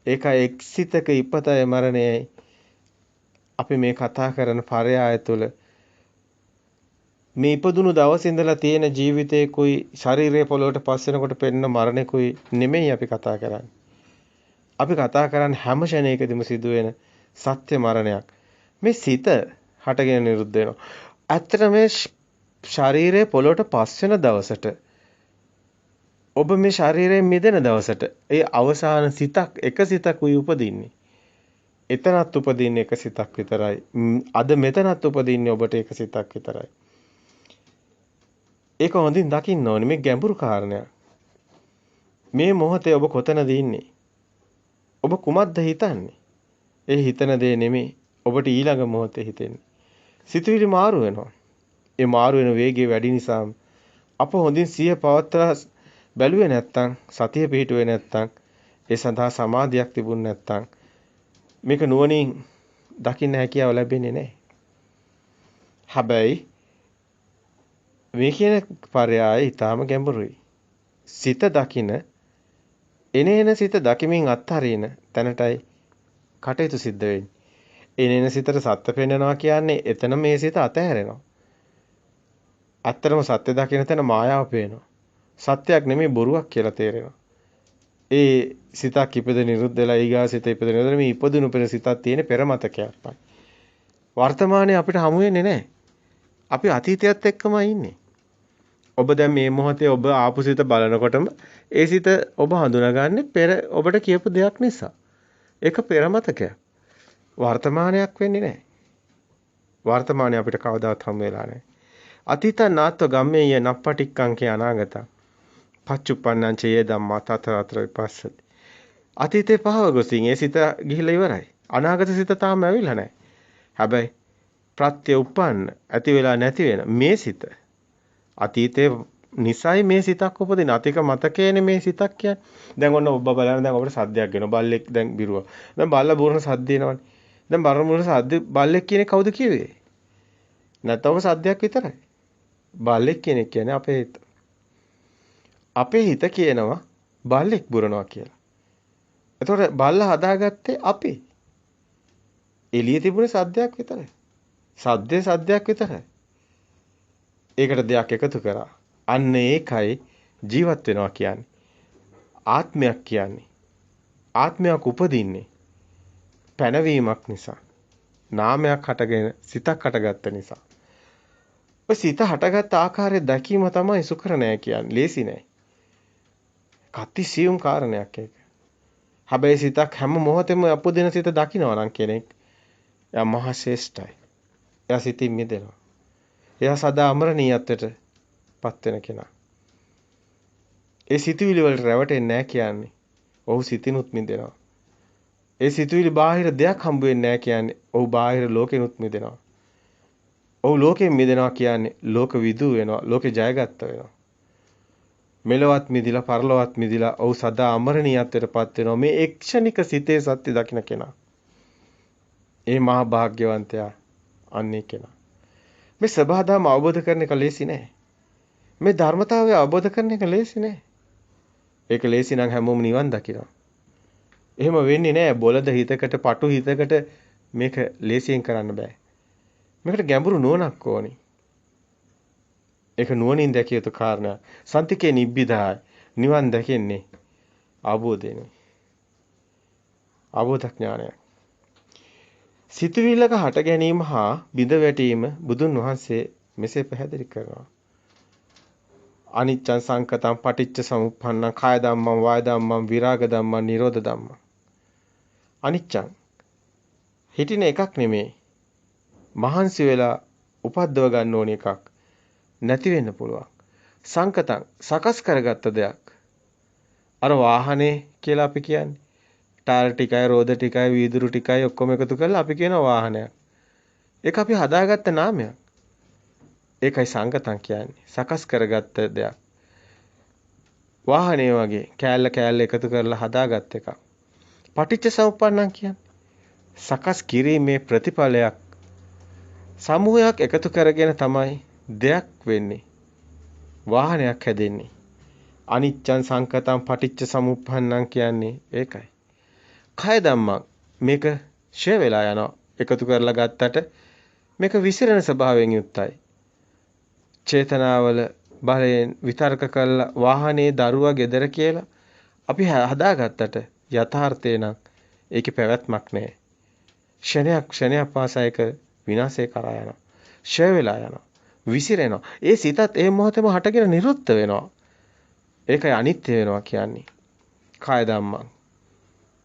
ඒකයි එක් සිතක ඉපතය මරණයයි අපි මේ කතා කරන පරයය තුළ මේ ඉපදුණු දවසේ ඉඳලා තියෙන ජීවිතේ કોઈ ශරීරය පොළොවට පස් වෙනකොට පෙන්න මරණෙකුයි නෙමෙයි අපි කතා කරන්නේ. අපි කතා කරන්නේ හැම ෂණයකදීම සිදුවෙන සත්‍ය මරණයක්. මේ සිත හටගෙන නිරුද්ධ වෙනවා. ඇත්තට මේ ශරීරය පොළොවට පස් වෙන දවසට ඔබ මේ ශරීරයෙන් මිදෙන දවසට ඒ අවසාන සිතක් එක සිතක් උයි උපදින්නේ. එතනත් උපදින්නේ එක සිතක් විතරයි. අද මෙතනත් උපදින්නේ ඔබට එක සිතක් විතරයි. ඒක හොඳින් දකින්න ඕනේ මේ ගැඹුරු කාරණයක්. මේ මොහොතේ ඔබ කොතනද ඉන්නේ? ඔබ කුමක්ද හිතන්නේ? ඒ හිතන දේ නෙමෙයි ඔබට ඊළඟ මොහොතේ හිතෙන්නේ. සිතුවිලි මාරු වෙනවා. ඒ මාරු වෙන වේගය වැඩි නිසා අප හොඳින් සිහිය පවත්වා බැලුවේ නැත්තම් සතිය පිහිටුවේ නැත්තම් ඒ සඳහා සමාධියක් තිබුණ නැත්තම් මේක නුවණින් දකින්න හැකියාව ලැබෙන්නේ නැහැ. හැබැයි මේ කියන පරයය ඊටාම ගැඹුරුයි. සිත දකින එනේන සිත දකිමින් අත්හරින තැනටයි කටයුතු සිද්ධ වෙන්නේ. එනේන සිතට සත්‍ය පෙන්නනවා කියන්නේ එතන මේ සිත අතහැරෙනවා. අත්‍තරම සත්‍ය දකින තැන මායාව පේනවා. සත්‍යයක් නෙමෙයි බොරුවක් කියලා තේරෙනවා. ඒ සිතක් ඉපද නිරුද්ධ වෙලා ඊගා සිත ඉපද නිරුද්ධ මේ ඉපදුණු පෙර සිතක් තියෙන පෙර මතකයක් පයි. වර්තමානයේ අපිට හමු වෙන්නේ නැහැ. අපි අතීතයත් එක්කම ඉන්නේ. ඔබ දැන් මේ මොහොතේ ඔබ ආපු සිත බලනකොටම ඒ සිත ඔබ හඳුනාගන්නේ පෙර ඔබට කියපු දෙයක් නිසා. ඒක පෙර මතකයක්. වර්තමානයක් වෙන්නේ නැහැ. වර්තමානයේ අපිට කවදාවත් හමු වෙලා නැහැ. අතීතං නාත්ව ගම්මේය නප්පටික්කං කිය අනාගතං. පච්චුප්පන්නං චේ ධම්මා තතර විපස්සති. අතීතේ පහව ගොසින් ඒ සිත ගිහිලා ඉවරයි. අනාගත සිත තාම ඇවිල්ලා නැහැ. හැබැයි ප්‍රත්‍ය උප්පන්න ඇති වෙලා නැති වෙන මේ සිත අතීතේ නිසයි මේ සිතක් උපදින. අතික මතකයේනේ මේ සිතක් කියන්නේ. දැන් ඔන්න ඔබ බලන්න දැන් අපිට සද්දයක් එනවා. බල්ලෙක් දැන් බිරුවා. දැන් බල්ලා බුරන සද්ද එනවනේ. දැන් බරමුණ සද්ද බල්ලෙක් කියන්නේ කවුද කිව්වේ? නැත්නම් ඔබ සද්දයක් විතරයි. බල්ලෙක් කියන එක කියන්නේ අපේ හිත. අපේ හිත කියනවා බල්ලෙක් බුරනවා කියලා. එතකොට බල්ලා හදාගත්තේ අපි. එළියේ තිබුණේ සද්දයක් විතරයි. සද්දයක් විතරයි. ඒකට දෙයක් එකතු කරා. අන්න ඒකයි ජීවත් වෙනවා කියන්නේ. ආත්මයක් කියන්නේ. ආත්මයක් උපදින්නේ පැනවීමක් නිසා. නාමයක් හටගෙන සිතක් හටගත්ත නිසා. ඔය සිත හටගත් ආකාරය දැකීම තමයි සුකර නෑ කියන්නේ. ලේසි නෑ. කතිසියුම් කාරණයක් ඒක. හැබැයි සිතක් හැම මොහොතෙම උපදින සිත දකිනවා නම් කෙනෙක් එයා මහා ශ්‍රේෂ්ඨයි. එයා සිතින් මිදෙනවා. එයා සදා අමරණීයත්වයට පත් වෙන කෙනා. ඒ සිතුවිලි වලට රැවටෙන්නේ නැහැ කියන්නේ. ඔහු සිතිනුත් මිදෙනවා. ඒ සිතුවිලි බාහිර දෙයක් හම්බ වෙන්නේ නැහැ කියන්නේ. ඔහු බාහිර ලෝකෙනුත් මිදෙනවා. ඔහු ලෝකෙන් මිදෙනවා කියන්නේ ලෝක විදු වෙනවා. ලෝකේ ජයගත්ත වෙනවා. මෙලොවත් මිදිලා පරලොවත් මිදිලා ඔහු සදා අමරණීයත්වයට පත් වෙනවා. මේ එක්ෂණික සිතේ සත්‍ය දකින්න කෙනා. ඒ මහා භාග්‍යවන්තයා අන්නේ කෙනා. මේ සබහාදම අවබෝධ කරන එක ලේසි නෑ. මේ ධර්මතාවය අවබෝධ කරන එක ලේසි නෑ. ඒක ලේසි නම් හැමෝම නිවන් දකිනවා. එහෙම වෙන්නේ නෑ. බොළඳ හිතකට, පටු හිතකට මේක ලේසියෙන් කරන්න බෑ. මේකට ගැඹුරු නුවණක් ඕනි. ඒක නුවණින් දැකිය යුතු කාරණයක්. සන්තිකේ නිබ්බිදාය. නිවන් දැකෙන්නේ අවබෝධයෙන්. අවබෝධ ඥානයක්. සිතුවිල්ලක හට ගැනීම හා බිඳ වැටීම බුදුන් වහන්සේ මෙසේ පැහැදිලි කරනවා. අනිච්චං සංකතං පටිච්ච සමුප්පන්නං කාය ධම්මං වාය ධම්මං විරාග ධම්මං නිරෝධ ධම්මං. අනිච්චං හිටින එකක් නෙමේ. මහන්සි වෙලා උපද්දව ගන්න ඕන එකක්. නැති වෙන්න පුළුවන්. සංකතං සකස් කරගත්ත දෙයක්. අර වාහනේ කියලා අපි කියන්නේ. ටායර් ටිකයි රෝද ටිකයි වීදුරු ටිකයි ඔක්කොම එකතු කරලා අපි කියන වාහනයක්. ඒක අපි හදාගත්ත නාමයක්. ඒකයි සංකතං කියන්නේ. සකස් කරගත්ත දෙයක්. වාහනේ වගේ කෑල්ල කෑල්ල එකතු කරලා හදාගත්ත එකක්. පටිච්ච සමුප්පන්නං කියන්නේ සකස් කිරීමේ ප්‍රතිඵලයක්. සමූහයක් එකතු කරගෙන තමයි දෙයක් වෙන්නේ. වාහනයක් හැදෙන්නේ. අනිච්චං සංකතං පටිච්ච සමුප්පන්නං කියන්නේ ඒකයි. කය ධම්මං මේක ෂය වෙලා යනවා. එකතු කරලා ගත්තට මේක විසිරෙන ස්වභාවයෙන් යුක්තයි. චේතනාවල බලයෙන් විතර්ක කළා වාහනේ දරුවා ගෙදර කියලා අපි හදාගත්තට යථාර්ථේ නම් ඒකේ පැවැත්මක් නැහැ. ක්ෂණයක් පාසා ඒක විනාශය කරා යනවා. ෂය වෙලා යනවා. විසිරෙනවා. ඒ සිතත් ඒ මොහොතේම හටගෙන නිරුද්ධ වෙනවා. ඒකයි අනිත්‍ය වෙනවා කියන්නේ. කාය ධම්මං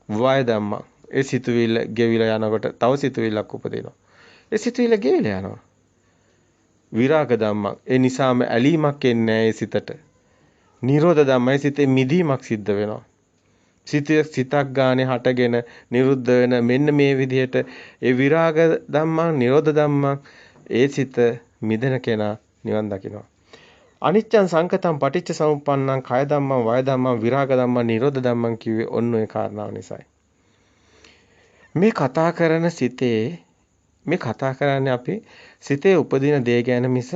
වාය ධම්මං ඒ සිතුවිල්ල ගෙවිලා යනකොට තව සිතුවිල්ලක් උපදිනවා. ඒ සිතුවිල්ල ගෙවිලා යනවා. විරාග ධම්මං ඒ නිසාම ඇලීමක් එන්නේ නැහැ ඒ සිතට. නිරෝධ ධම්මයි සිතේ මිදීමක් සිද්ධ වෙනවා. සිතක් ගානේ හටගෙන නිරුද්ධ වෙන මෙන්න මේ විදිහට ඒ විරාග ධම්මං නිරෝධ ධම්මං ඒ සිත මිදෙන කෙනා නිවන් දකිනවා. අනිච්චං සංකතං පටිච්ච සමුප්පන්නං කය ධම්මං වාය ධම්මං විරාග ධම්මං නිරෝධ ධම්මං කිව්වේ ඔන්න ඔය කාරණාව නිසායි. මේ කතා කරන සිතේ මේ කතා කරන්නේ අපි සිතේ උපදින දේ ගැන මිස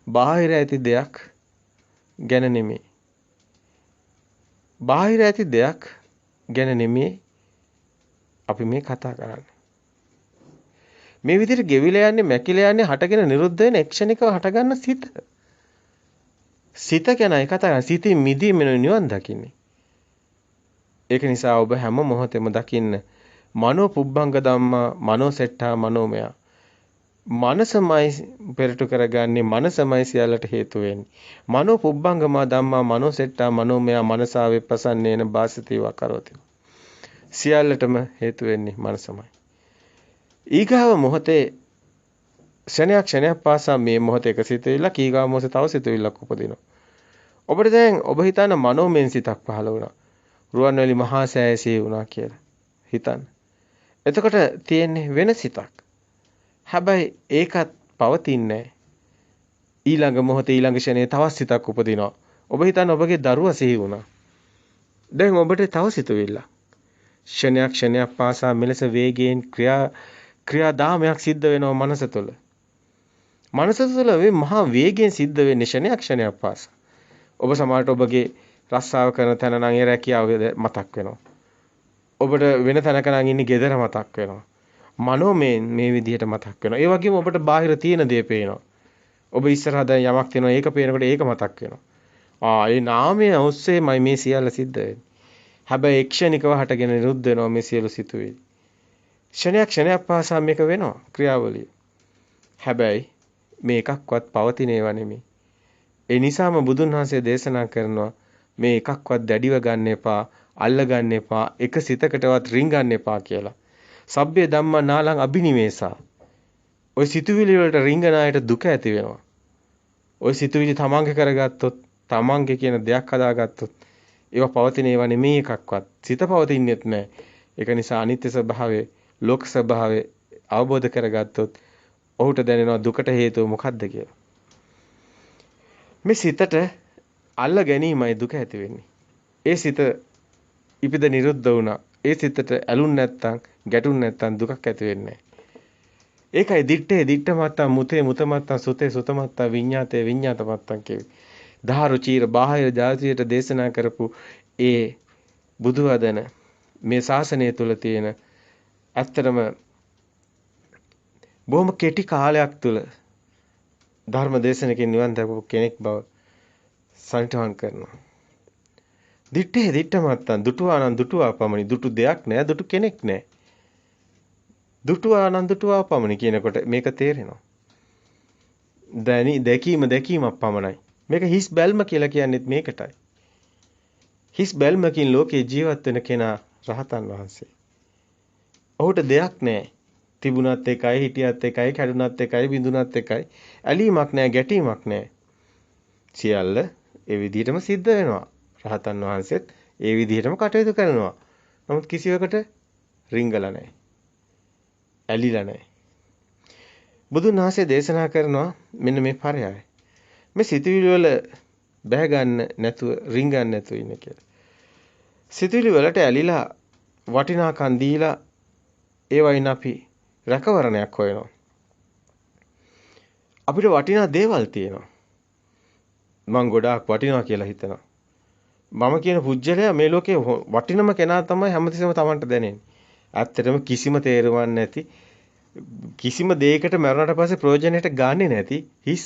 බාහිර ඇති දෙයක් ගැන නෙමෙයි. බාහිර ඇති දෙයක් ගැන නෙමෙයි අපි මේ කතා කරන්නේ. මේ විදිහට ගෙවිලා යන්නේ මැකිලා යන්නේ හටගෙන නිරුද්ධ වෙන එක්ෂණිකව හටගන්න සිත. සිත ගැනයි කතා කරන්නේ. සිතින් මිදීම නිවන් දකින්නේ. ඒක නිසා ඔබ හැම මොහොතෙම දකින්න මනෝ පුබ්බංග ධම්මා මනෝ සෙට්ඨා මනෝමය. මනසමයි පෙරට කරගන්නේ මනසමයි සියල්ලට හේතු වෙන්නේ. මනෝ පුබ්බංගමා ධම්මා මනෝ සෙට්ඨා මනෝමය මනසාවේ ප්‍රසන්නේන වාසිතීව කරෝති. සියල්ලටම හේතු වෙන්නේ මනසමයි. ඊගාව මොහොතේ ක්ෂණයක් පාසා මේ මොහොතේ එක සිතෙilla කීගාව මොහොතේ තව සිතෙillක් උපදිනවා. ඔබට දැන් ඔබ හිතන මනෝමෙන් සිතක් පහළ වුණා. රුවන්වැලි මහා සෑයසේ වුණා කියලා හිතන්න. එතකොට තියෙන්නේ වෙන සිතක්. හැබැයි ඒකත් පවතින්නේ ඊළඟ මොහොතේ ඊළඟ ෂණයේ තවත් සිතක් උපදිනවා. ඔබ හිතන්නේ ඔබගේ දරුවා සිහි වුණා. දැන් ඔබට තව සිතුවිල්ල. ක්ෂණයක් පාසා මෙලෙස වේගයෙන් ක්‍රියාදාමයක් සිද්ධ වෙනවා මනස තුළ. මනස තුළ මේ මහා වේගයෙන් සිද්ධ වෙන්නේ ක්ෂණයක් පාසා. ඔබ සමහරට ඔබගේ රස්සාව කරන තැන නම් ඒ රැකියාව මතක් වෙනවා. ඔබට වෙන තැනක නම් ඉන්නේ ගෙදර මතක් වෙනවා. මනෝමයෙන් මේ විදිහට මතක් වෙනවා. ඒ වගේම ඔබට බාහිර තියෙන දේ පේනවා. ඔබ ඉස්සරහා දැන් යමක් තියෙනවා ඒක පේනකොට ඒක මතක් වෙනවා. ඒ නාමය ඔස්සේමයි මේ සියල්ල සිද්ධ වෙන්නේ. හැබැයි ක්ෂණිකව හටගෙන නිරුද්ධ වෙනවා මේ සියලු සිතුවිලි. ක්ෂණයක් පාසා මේක වෙනවා ක්‍රියාවලිය. හැබැයි මේ එකක්වත් පවතින ඒවා නෙමෙයි. ඒ නිසාම බුදුන් වහන්සේ දේශනා කරනවා මේ එකක්වත් දැඩිව ගන්න එපා, අල්ල ගන්න එපා, එක සිතකටවත් රිංගන්න එපා කියලා. සබ්බේ ධම්මා නාලං අබිනිවේසා. ওই සිතුවිලි වලට රිංගන අයට දුක ඇති වෙනවා. ওই සිතුවිලි තමන්ගේ කරගත්තොත්, තමන්ගේ කියන දෙයක් හදාගත්තොත් ඒවා පවතින ඒවා නෙමෙයි එකක්වත්. සිත පවතින්නේත් නැහැ. ඒක නිසා අනිත්‍ය ස්වභාවය, ලෝක ස්වභාවය අවබෝධ කරගත්තොත් ඔහුට දැනෙනවා දුකට හේතුව මොකක්ද කියලා. මේ සිතට අල්ල ගැනීමයි දුක ඇති වෙන්නේ. ඒ සිත ඉපිද නිරුද්ධ වුණා. ඒ සිතට ඇලුන් නැත්තම්, ගැටුන් නැත්තම් දුකක් ඇති වෙන්නේ ඒකයි දිත්තේ මත්තම් මුතේ මුත මත්තම් සුතේ සුත මත්තම් විඤ්ඤාතේ විඤ්ඤාත මත්තම් කියවේ. දහරු චීර බාහිර ජාතියට දේශනා කරපු ඒ බුදුවදන මේ ශාසනය තුල තියෙන ඇත්තටම බොහොම කෙටි කාලයක් තුල ධර්ම දේශනකින් නිවන් දැකපු කෙනෙක් බව සනිටුහන් කරනවා. දිත්තේ මත්තම් දුටුවානම් දුටුවා පමණි. දුටු දෙයක් නෑ, දුටු කෙනෙක් නෑ. දුටුවානම් දුටුවා පමණි කියනකොට මේක තේරෙනවා. දැකීමක් පමණයි. මේක හිස් බැල්ම කියලා කියන්නේත් මේකටයි. හිස් බැල්මකින් ලෝකේ ජීවත් වෙන කෙනා රහතන් වහන්සේ. ඔහුට දෙයක් නැහැ. තිබුණත් එකයි, හිටියත් එකයි, කැඩුනත් එකයි, බිඳුනත් එකයි. ඇලීමක් නැහැ, ගැටීමක් නැහැ. සියල්ල ඒ විදිහටම සිද්ධ වෙනවා. රහතන් වහන්සේත් ඒ විදිහටම කටයුතු කරනවා. නමුත් කිසිවකට රිංගලා නැහැ. ඇලිලා නැහැ. බුදුන් වහන්සේ දේශනා කරනවා මෙන්න මේ පරයය. මේ සිතුවිලි වල බැහැ ගන්න නැතුව රිංගන්න නැතුව ඉන්න කියලා. සිතුවිලි වලට ඇලිලා වටිනාකම් දීලා ඒවයින් අපි රැකවරණයක් හොයනවා. අපිට වටිනා දේවල් තියෙනවා. මං ගොඩාක් වටිනවා කියලා හිතනවා. මම කියන පුජ්‍යලයා මේ ලෝකේ වටිනම කෙනා තමයි හැමතිස්සෙම Tamanට දැනෙන්නේ. ඇත්තටම කිසිම තේරුමක් නැති කිසිම දෙයකට මරුණට පස්සේ ප්‍රයෝජනෙට ගන්නෙ නැති හිස්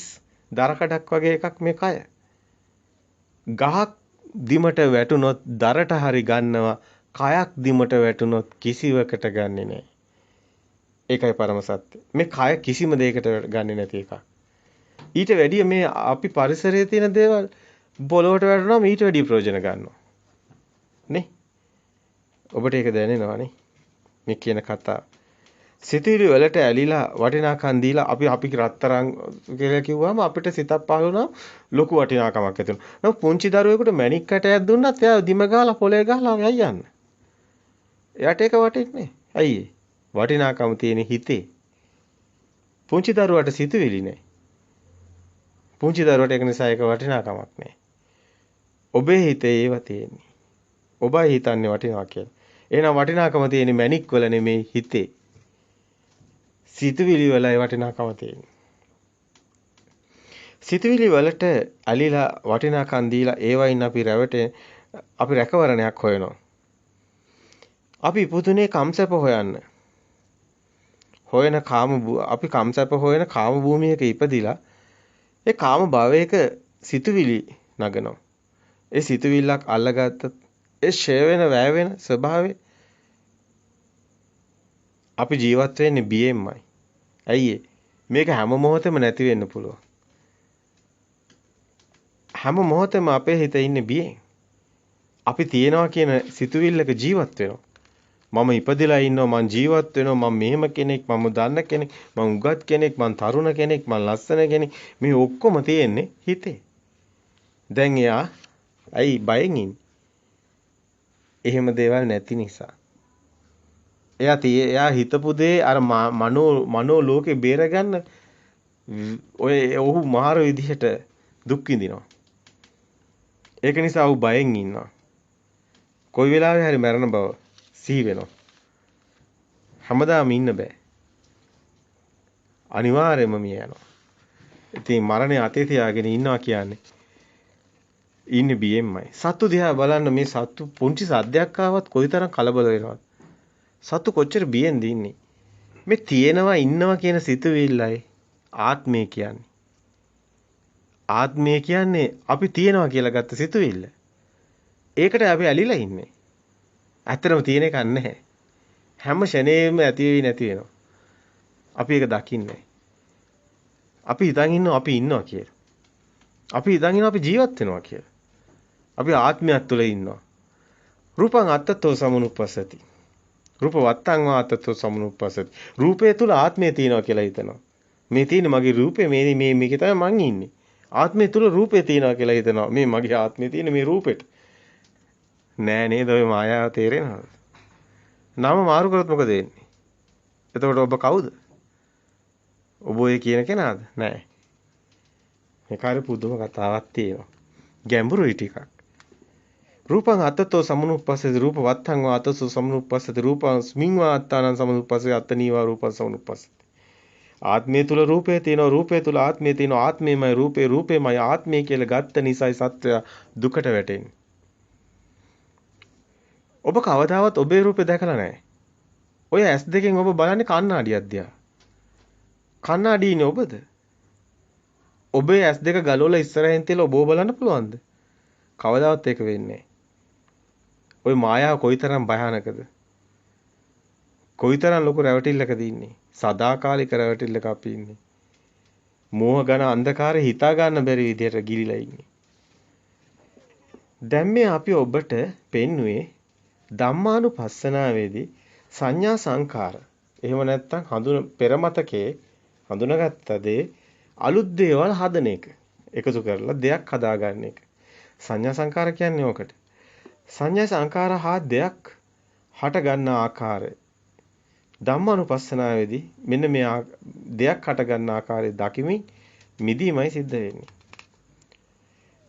දරකඩක් වගේ එකක් මේ කය. ගහක් දිමට වැටුනොත් දරට හරි ගන්නවා. කයක් දිමට වැටුනොත් කිසිවකට ගන්නෙ නැහැ. ඒකයි පරම සත්‍ය. මේ කය කිසිම දෙයකට ගන්නෙ නැති එකක්. ඊට වැඩිය මේ අපි පරිසරයේ තියෙන දේවල් පොළොවට වැටුනම ඊට වැඩිය ප්‍රයෝජන ගන්නවා. නේ? ඔබට ඒක දැනෙනවා නේ? මේ කියන කතාව. සිතුවිලි වලට ඇලිලා වටිනාකම් දීලා අපි රත්තරන් කියලා කිව්වම අපිට සිතක් පහළ වුණා ලොකු වටිනාකමක් ඇති වෙනවා. නමුත් පුංචි දරුවෙකුට මැණික් කැටයක් දුන්නත් එයා දිම ගාලා පොලේ ගහලා යයි යන්න. එයාට ඒක වටින්නේ. ඇයි වටිනාකම තියෙන හිතේ. පුංචි දරුවාට සිතුවිලි නැහැ. පුංචි දරුවාට ඒක නිසා ඒක වටිනාකමක් නැහැ. ඔබේ හිතේ ඒව තියෙන්නේ. ඔබයි හිතන්නේ වටිනවා කියලා. එහෙනම් වටිනාකම තියෙන්නේ මැණික් වල නෙමෙයි හිතේ. සිතුවිලි වලයි වටිනාකම තියෙන්නේ. සිතුවිලි වලට ඇලිලා වටිනාකම් දීලා ඒවයින් අපි රැකවරණයක් හොයනවා. අපි පුදුනේ කම්සප හොයන්න. අපි කම්සප හොයන කාම භූමියක ඉපදිලා ඒ කාම භවයක සිතුවිලි නගනවා. ඒ සිතුවිල්ලක් අල්ලගත්තත් ඒ ෂය වෙන වැය වෙන ස්වභාවය අපි ජීවත් වෙන්නේ බියෙන්මයි. ඇයි මේක හැම මොහොතෙම නැති වෙන්න පුළුවන්. හැම මොහොතෙම අපේ හිතේ ඉන්නේ බියෙන්. අපි තියනවා කියන සිතුවිල්ලක ජීවත් වෙනවා. මම ඉපදිලා ඉන්නවා, මං ජීවත් වෙනවා, මම මෙහෙම කෙනෙක්, මම දන්න කෙනෙක්, මං උගත් කෙනෙක්, මං තරුණ කෙනෙක්, මං ලස්සන කෙනෙක්. මේ ඔක්කොම තියෙන්නේ හිතේ. දැන් එයා ඇයි බයෙන් ඉන්නේ? එහෙම දේවල් නැති නිසා. එයා හිතපු දේ අර මනෝ ලෝකේ බේරගන්න ඔය ඔහු මාර විදිහට දුක් විඳිනවා. ඒක නිසා ඔහු බයෙන් ඉන්නවා. කොයි වෙලාවෙ හරි මරණ බව සිහි වෙනවා. හැමදාම ඉන්න බෑ. අනිවාර්යයෙන්ම මිය යනවා. ඉතින් මරණය අතේ තියාගෙන ඉන්නවා කියන්නේ ඉන්නේ බියෙන්මයි. සත්තු දිහා බලන්න මේ සත්තු පුංචි සද්දයක් ආවත් කොයිතරම් කලබල වෙනවද? සත්තු කොච්චර බියෙන්ද ඉන්නේ? මේ තියෙනවා ඉන්නවා කියන සිතුවිල්ලයි ආත්මය කියන්නේ. ආත්මය කියන්නේ අපි තියෙනවා කියලා ගත්ත සිතුවිල්ල. ඒකට අපි ඇලිලා ඉන්නේ. ඇත්තටම තියෙන එකක් නැහැ. හැම ෂණේම ඇති වෙවි නැති වෙනවා. අපි ඒක දකින්නේ. අපි හිතන් ඉන්නවා අපි ඉන්නවා කියලා. අපි හිතන් ඉන්නවා අපි ජීවත් වෙනවා කියලා. අපි ආත්මයක් තුළ ඉන්නවා. රූපං අත්තතෝ සමුනුප්පස්සති. රූප වත්තං වාතතෝ සමුනුප්පස්සති. රූපය තුළ ආත්මය තියෙනවා කියලා හිතනවා. මේ තියෙන මගේ රූපේ මේකේ තමයි මං ඉන්නේ. ආත්මය තුළ රූපේ තියෙනවා කියලා හිතනවා. මේ මගේ ආත්මය තියෙන මේ රූපෙට. නෑ නේද ඔය මායාව තේරෙනවද? නම මාරු කරොත් මොකද වෙන්නේ? එතකොට ඔබ කවුද? ඔබ ඔය කියන කෙනාද? නෑ. මේක හරි පුදුම කතාවක් තියෙනවා. ගැඹුරුයි ටිකක්. රූපං අත්තතෝ සමුනුප්පස්සති රූප වත්තං වා අත්තසෝ සමුනුප්පස්සති රූපං ස්මින් වා අත්තානං සමුනුප්පස්සති අත්තනීවා රූපං සමුනුප්පස්සති. ආත්මය තුල රූපය තියෙනවා රූපය තුල ආත්මය තියෙනවා ආත්මයමයි රූපේමයි ආත්මය කියලා ගත්ත නිසායි සත්වය දුකට වැටෙන්නේ. ඔබ කවදාවත් ඔබේ රූපේ දැකලා නැහැ. ඔය ඇස් දෙකෙන් ඔබ බලන්නේ කණ්ණාඩියක් දිහා. කණ්ණාඩියනේ ඔබද? ඔබේ ඇස් දෙක ගලවලා ඉස්සරහින් තියලා ඔබව බලන්න පුළුවන්ද? කවදාවත් ඒක වෙන්නේ නැහැ. ওই මායාව කොයිතරම් භයානකද? කොයිතරම් ලොකු රැවටිල්ලකද ඉන්නේ? සදාකාලික රැවටිල්ලක අපි ඉන්නේ. මෝහ ඝන අන්ධකාරේ හිතා ගන්න බැරි විදියට ගිලිලා ඉන්නේ. දැන් මේ අපි ඔබට පෙන්නුවේ ධම්මානුපස්සනාවේදී සංඥා සංකාර. එහෙම නැත්නම් පෙරමතකේ හඳුනාගත්ත දේ අලුත් දේවල් හදන එක. එකතු කරලා දෙයක් හදාගන්න එක. සංඥා සංකාර කියන්නේ ඕකට. සංඥා සංකාර හා දෙයක් හට ගන්න ආකාරය. ධම්මානුපස්සනාවේදී මෙන්න මේ දෙයක් හට ගන්න ආකාරය දකිමින් මිදීමයි සිද්ධ වෙන්නේ.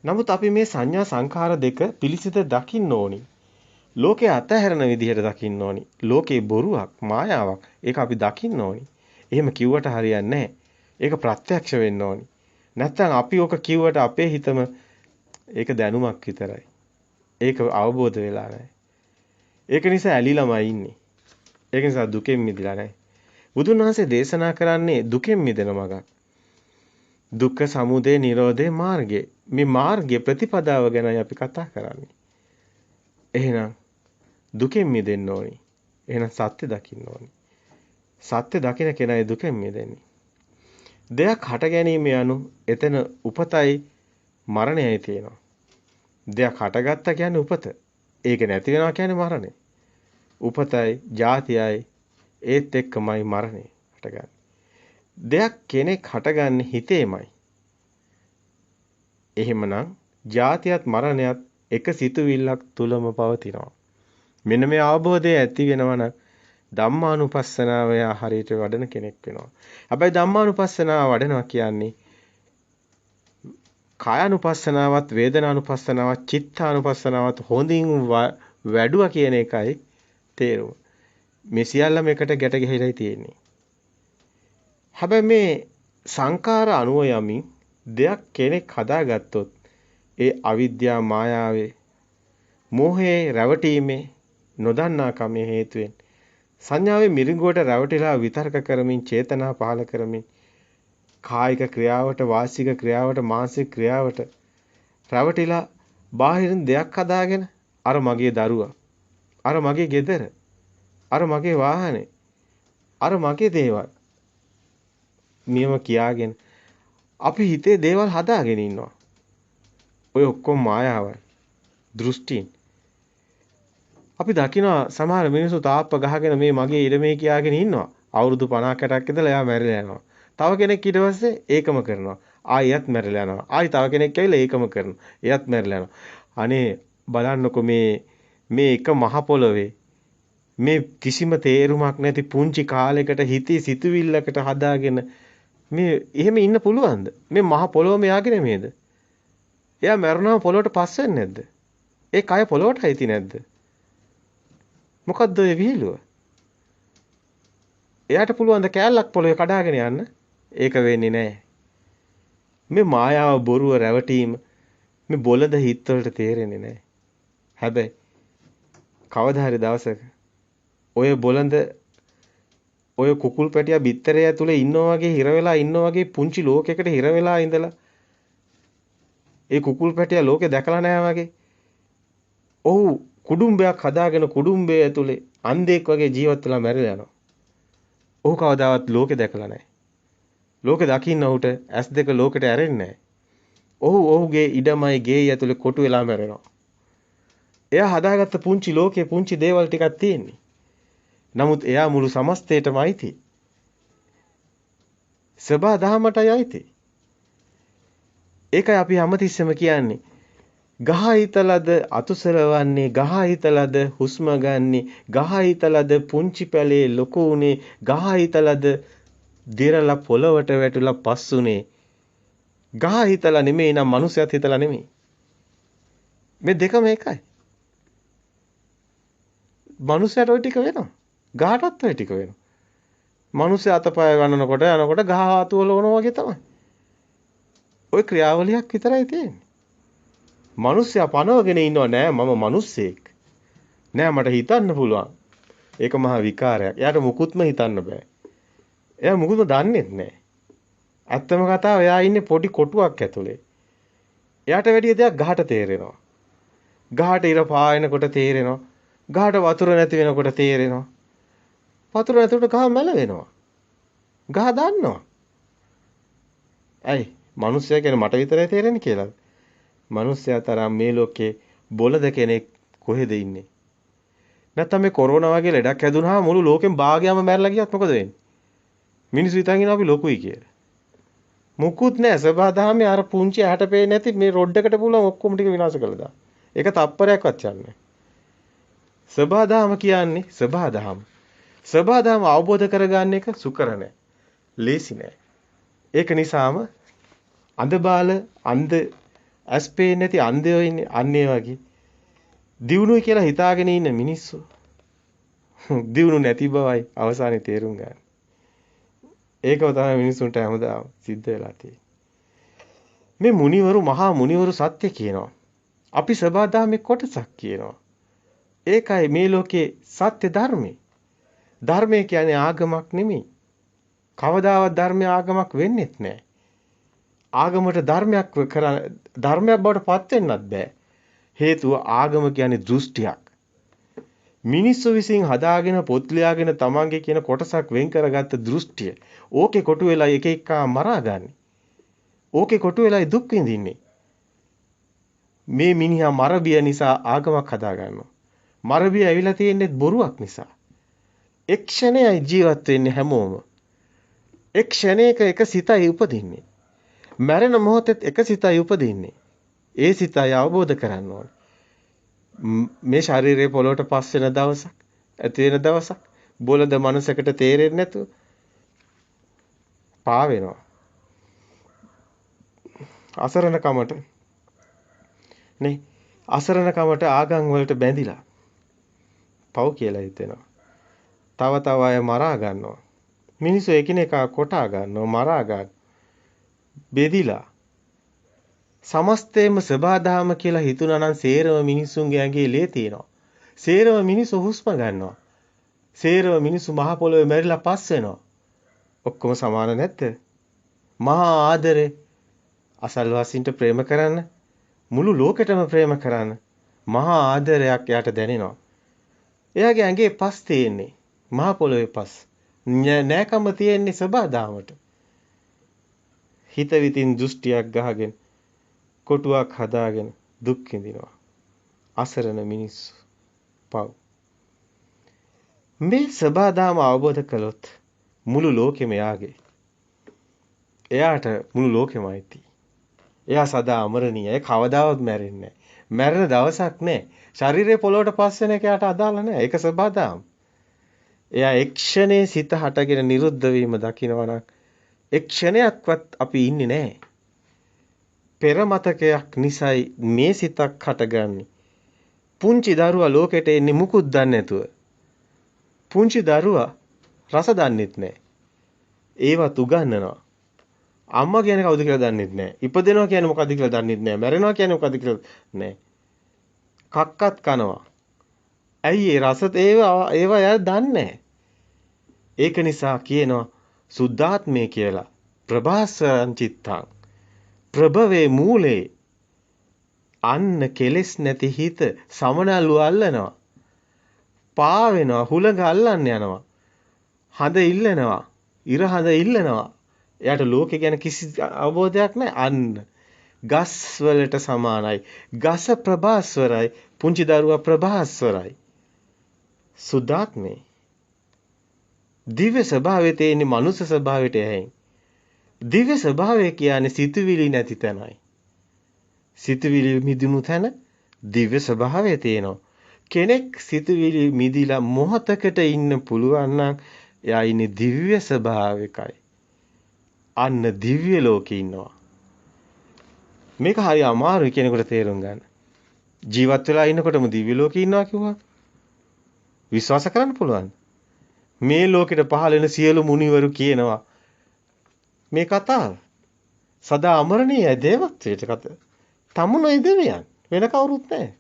නමුත් අපි මේ සංඥා සංකාර දෙක පිළිසිත දකින්න ඕනි. ලෝකේ අතහැරන විදිහට දකින්න ඕනි. ලෝකේ බොරුවක්, මායාවක්. ඒක අපි දකින්න ඕනි. එහෙම කිව්වට හරියන්නේ නැහැ. ඒක ප්‍රත්‍යක්ෂ වෙන්න ඕනි. නැත්නම් අපි ඔක කිව්වට අපේ හිතම ඒක දැනුමක් විතරයි. ඒක අවබෝධ වෙලා නැහැ. ඒක නිසා ඇලිලාමයි ඉන්නේ. ඒක නිසා දුකෙන් මිදලා නැහැ. බුදුන් වහන්සේ දේශනා කරන්නේ දුකෙන් මිදෙන මගක්. දුක්ඛ සමුදය නිරෝධේ මාර්ගය. මේ මාර්ගයේ ප්‍රතිපදාව ගැනයි අපි කතා කරන්නේ. එහෙනම් දුකෙන් මිදෙන්න ඕනි. එහෙනම් සත්‍ය දකින්න ඕනි. සත්‍ය දකින කෙනායි දුකෙන් මිදෙන්නේ. දෙයක් හට ගැනීම යනු එතන උපතයි මරණයයි තියෙනවා. දෙයක් හටගත්තා කියන්නේ උපත. ඒක නැති වෙනවා කියන්නේ මරණය. උපතයි, ජාතියයි ඒත් එක්කමයි මරණය හටගන්නේ. දෙයක් කෙනෙක් හටගන්නේ හිතේමයි. එහෙමනම් ජාතියත් මරණයත් එක සිතුවිල්ලක් තුලම පවතිනවා. මෙන්න මේ අවබෝධය ඇති වෙනවනම් ධම්මානුපස්සනාව හරියට වඩන කෙනෙක් වෙනවා. හැබැයි ධම්මානුපස්සනාව වඩනවා කියන්නේ කායानुපස්සනාවත් වේදනානුපස්සනාවත් චිත්තානුපස්සනාවත් හොඳින් වැඩුවා කියන එකයි තේරුම. මේ සියල්ලම එකට ගැට ගැහිලායි තියෙන්නේ. හැබැයි මේ සංඛාර අනුව යමින් දෙයක් කෙනෙක් හදාගත්තොත් ඒ අවිද්‍යා මායාවේ මෝහයේ රැවටීමේ නොදන්නාකමේ හේතුවෙන් සංඥාවේ මිරිඟුවට රැවටිලා විතර්ක කරමින් චේතනා පහල කරමින් කායික ක්‍රියාවට වාචික ක්‍රියාවට මානසික ක්‍රියාවට රැවටිලා බාහිරින් දෙයක් හදාගෙන අර මගේ දරුවා අර මගේ ගෙදර අර මගේ වාහනේ අර මගේ දේවල් නියම කියාගෙන අපි හිතේ දේවල් හදාගෙන ඉන්නවා. ඔය ඔක්කොම මායාවයි. දෘෂ්ටීන්. අපි දකිනවා සමහර මිනිස්සු තාප්ප ගහගෙන මේ මගේ ඉඩමේ කියාගෙන ඉන්නවා. අවුරුදු 50 60ක් ඉඳලා එයා මැරිලා යනවා. තව කෙනෙක් ඊට පස්සේ ඒකම කරනවා. ආයෙත් මැරිලා යනවා. ආයෙ තව කෙනෙක් ඇවිල්ලා ඒකම කරනවා. එයත් මැරිලා යනවා. අනේ බලන්නකො මේ එක මහ පොළවේ මේ කිසිම තේරුමක් නැති පුංචි කාලයකට හිතේ සිතුවිල්ලකට හදාගෙන මේ එහෙම ඉන්න පුළුවන්ද? මේ මහ පොළොවම යාගේ නෙමේද? එයා මරණම පොළොවට පස් වෙන්නේ නැද්ද? ඒ කය පොළොවට අයිති නැද්ද? මොකද්ද ඒ විහිළුව? එයාට පුළුවන් ද කෑල්ලක් පොළොවේ කඩාගෙන යන්න? ඒක වෙන්නේ නැහැ. මේ මායාව බොරුව රැවටීම මේ බොළඳ හිත් වලට තේරෙන්නේ නැහැ. හැබැයි කවදා හරි දවසක ඔය බොළඳ ඔය කුකුල් පැටියා බිත්තරය ඇතුලේ ඉන්නා වගේ හිර වෙලා ඉන්නා වගේ පුංචි ලෝකයකට හිර වෙලා ඉඳලා ඒ කුකුල් පැටියා ලෝකේ දැකලා නැහැ වගේ. ඔහු කුඩුම්බයක් හදාගෙන කුඩුම්බය ඇතුලේ අන්ධෙක් වගේ ජීවත් වෙලා මැරිලා යනවා. ඔහු කවදාවත් ලෝකේ දැකලා නැහැ. ලෝකේ දකින්න ඔහුට S2 ලෝකෙට ඇරෙන්නේ නැහැ. ඔහුගේ ඉඩමයි ගේ ඇතුලේ කොටු වෙලා මැරෙනවා. එයා හදාගත්ත පුංචි ලෝකේ පුංචි දේවල් ටිකක් තියෙන්නේ. නමුත් එයා මුළු සමස්තයටම අයිති. සබා දහමටයි අයිති. ඒකයි අපි හැමතිස්සෙම කියන්නේ. ගහ හිතලද අතුසලවන්නේ, ගහ හිතලද හුස්ම ගන්නේ, ගහ හිතලද පුංචි පැලේ ලොකු උනේ, ගහ හිතලද දිරලා පොළවට වැටිලා පස්සුනේ. ගහ හිතලා නෙමෙයි නම් මනුස්සයත් හිතලා නෙමෙයි. මේ දෙකම එකයි. මනුස්සයට ওই ටික වෙනවා. ගහටත් ওই ටික වෙනවා. මනුස්සය අතපය ගන්නකොට යනකොට ගහ ආතු වලවනවා වගේ තමයි. ওই ක්‍රියාවලියක් විතරයි තියෙන්නේ. මනුස්සයා පනවගෙන ඉන්නව නෑ මම මනුස්සයෙක්. නෑ මට හිතන්න පුළුවන්. ඒක මහා විකාරයක්. එයාට මුකුත්ම හිතන්න බෑ. එයා මුකුත්ම දන්නෙත් නෑ. ඇත්තම කතාව එයා ඉන්නේ පොඩි කොටුවක් ඇතුලේ. එයාට වැඩි දෙයක් ගහට තේරෙනවා. ගහට ඉර පායනකොට තේරෙනවා. ගහට වතුර නැති වෙනකොට තේරෙනවා. වතුර නැතුවට ගහ මැල වෙනවා. ගහ දන්නවා. ඇයි? මිනිස්සයා කියන්නේ මට විතරයි තේරෙන්නේ කියලාද? මිනිස්සයා තරම් මේ ලෝකේ බොළඳ කෙනෙක් කොහෙද ඉන්නේ? නැත්නම් මේ කොරෝනා වගේ ලෙඩක් හැදුනහම මුළු ලෝකෙම භාගයම මැරලා ගියත් මොකද වෙන්නේ? මිනිස්සු හිතන් ඉන්නවා අපි ලොකුයි කියලා. මුකුත් නැහැ. සබහාදහමේ අර පුංචි ඇහැට පේන්නේ නැති මේ රොඩ් එකට පුළුවන් ඔක්කොම ටික විනාශ කළා දාන්න. ඒක තප්පරයක්වත් යන්නේ. සබහාදහම කියන්නේ සබහාදහම. සබහාදහම අවබෝධ කරගන්න එක සුකර නැහැ. ලේසි නැහැ. ඒක නිසාම අන්ධබාල අන්ධ ඇස් පේන්නේ නැති අන්ධයෝ ඉන්නේ අන්නේ වගේ. දියුණුවයි කියලා හිතාගෙන ඉන්න මිනිස්සු. දියුණු නැති බවයි අවසානයේ තේරුම් ගන්න. ඒකව තමයි මිනිස්සුන්ට හැමදාම සිද්ධ වෙලා තියෙන්නේ. මේ මුනිවරු මහා මුනිවරු සත්‍ය කියනවා. අපි සබහාදහමේ කොටසක් කියනවා. ඒකයි මේ ලෝකේ සත්‍ය ධර්මේ. ධර්මය කියන්නේ ආගමක් නෙමෙයි. කවදාවත් ධර්මය ආගමක් වෙන්නේත් නැහැ. ආගමට ධර්මයක් බවට පත් වෙන්නත් බෑ. හේතුව ආගම කියන්නේ දෘෂ්ටියක්. මිනිස්සු විසින් හදාගෙන පොත් ලියාගෙන තමන්ගේ කියන කොටසක් වෙන් කරගත්ත දෘෂ්ටිය. ඕකේ කොටු වෙලා එක එකා මරාගන්නේ. ඕකේ කොටු වෙලා දුක් විඳින්නේ. මේ මිනිහා මරබිය නිසා ආගමක් හදාගන්නවා. මරබිය ඇවිල්ලා තියෙන්නේ බොරුවක් නිසා. එක් ක්ෂණයයි ජීවත් වෙන්නේ හැමෝම. එක් ක්ෂණයක එක සිතයි උපදින්නේ. මරණ මොහොතෙත් එක සිතයි උපදින්නේ. ඒ සිතයි අවබෝධ කරගන්න ඕනේ. මේ ශරීරයේ පොළොවට පස් වෙන දවසක්, ඇති වෙන දවසක්, බොළඳ මනසකට තේරෙන්නේ නැතුව පා වෙනවා. අසරණකමට නේ අසරණකමට ආගම් වලට බැඳිලා පව් කියලා හිතෙනවා. තව තව අය මරා ගන්නවා. මිනිස්සු එකිනෙකා කොටා ගන්නවා, මරා ගන්නවා. බෙදිලා සමස්තේම සබහාදහම කියලා හිතුණා නම් සේරම මිනිස්සුන්ගේ ඇඟේ ලේ තියෙනවා. සේරම මිනිස්සු හුස්ම ගන්නවා. සේරම මිනිස්සු මහ පොළොවේ මැරිලා පස් වෙනවා. ඔක්කොම සමාන නැද්ද? මහා ආදරේ අසල්වාසීන්ට ප්‍රේම කරන්න, මුළු ලෝකෙටම ප්‍රේම කරන්න මහා ආදරයක් යාට දැනෙනවා. එයාගේ ඇඟේ පස් තියෙන්නේ. මහ පොළොවේ පස්. නෑකම තියෙන්නේ සබහාදහමට. හිත විතින් දෘෂ්ටියක් ගහගෙන කොටුවක් හදාගෙන දුක් විඳිනවා. අසරණ මිනිස්සු. පව්. මේ සබහාදහම අවබෝධ කළොත් මුළු ලෝකෙම යාගේ. එයාට මුළු ලෝකෙම අයිති. එයා සදා අමරණීයයි. කවදාවත් මැරෙන්නේ නැහැ. මැරෙන දවසක් නැහැ. ශරීරය පොළොවට පස් වෙන එක යාට අදාළ නැහැ. ඒක සබහාදහම. එයා එක්ෂණේ සිත හටගෙන නිරුද්ධ වීම දකිනවා නම් එක් ක්ෂණයක්වත් අපි ඉන්නේ නැහැ. පෙර මතකයක් නිසායි මේ සිතක් හටගන්නේ. පුංචි දරුවා ලෝකෙට එන්නේ මුකුත් දන්නේ නැතුව. පුංචි දරුවා රස දන්නෙත් නැහැ. ඒවත් උගන්වනවා. අම්මා කියන්නේ කවුද කියලා දන්නෙත් නැහැ. ඉපදෙනවා කියන්නේ මොකද්ද කියලා දන්නෙත් නැහැ. මැරෙනවා කියන්නේ මොකද්ද කියලා නැහැ. කක්කත් කනවා. ඇයි ඒ රස ඒවා එයා දන්නේ නැහැ. ඒක නිසා කියනවා සුද්ධාත්මය කියලා. ප්‍රභාසං චිත්තං. ප්‍රභවේ මූලේ අන්න කෙලෙස් නැති හිත සමනල්ලු අල්ලනවා. පා වෙනවා, හුලඟ අල්ලන්න යනවා. හඳ ඉල්ලනවා, ඉර හඳ ඉල්ලනවා. එයාට ලෝකේ ගැන කිසි අවබෝධයක් නැහැ. අන්න ගස් වලට සමානයි. ගස ප්‍රභාස්වරයි, පුංචි දරුවා ප්‍රභාස්වරයි. සුද්ධාත්මේ දිව්‍ය ස්වභාවයේ තියෙන මනුස්ස ස්වභාවයට ඇහෙන්. දිව්‍ය ස්වභාවය කියන්නේ සිතුවිලි නැති තැනයි. සිතුවිලි මිදුණු තැන දිව්‍ය ස්වභාවය තියෙනවා. කෙනෙක් සිතුවිලි මිදිලා මොහතකට ඉන්න පුළුවන් නම් එයා ඉන්නේ දිව්‍ය ස්වභාවිකයි. අන්න දිව්‍ය ලෝකේ ඉන්නවා. මේක හරි අමාරුයි කෙනෙකුට තේරුම් ගන්න. ජීවත් වෙලා ඉන්නකොටම දිව්‍ය ලෝකේ ඉන්නවා කිව්වා. විශ්වාස කරන්න පුළුවන්. මේ ලෝකෙට පහළ වෙන සියලු මුනිවරු කියනවා මේ කතාව සදා අමරණීය දේවත්වයට කත. තමුණයි දෙවියන් වෙන කවුරුත් නැහැ.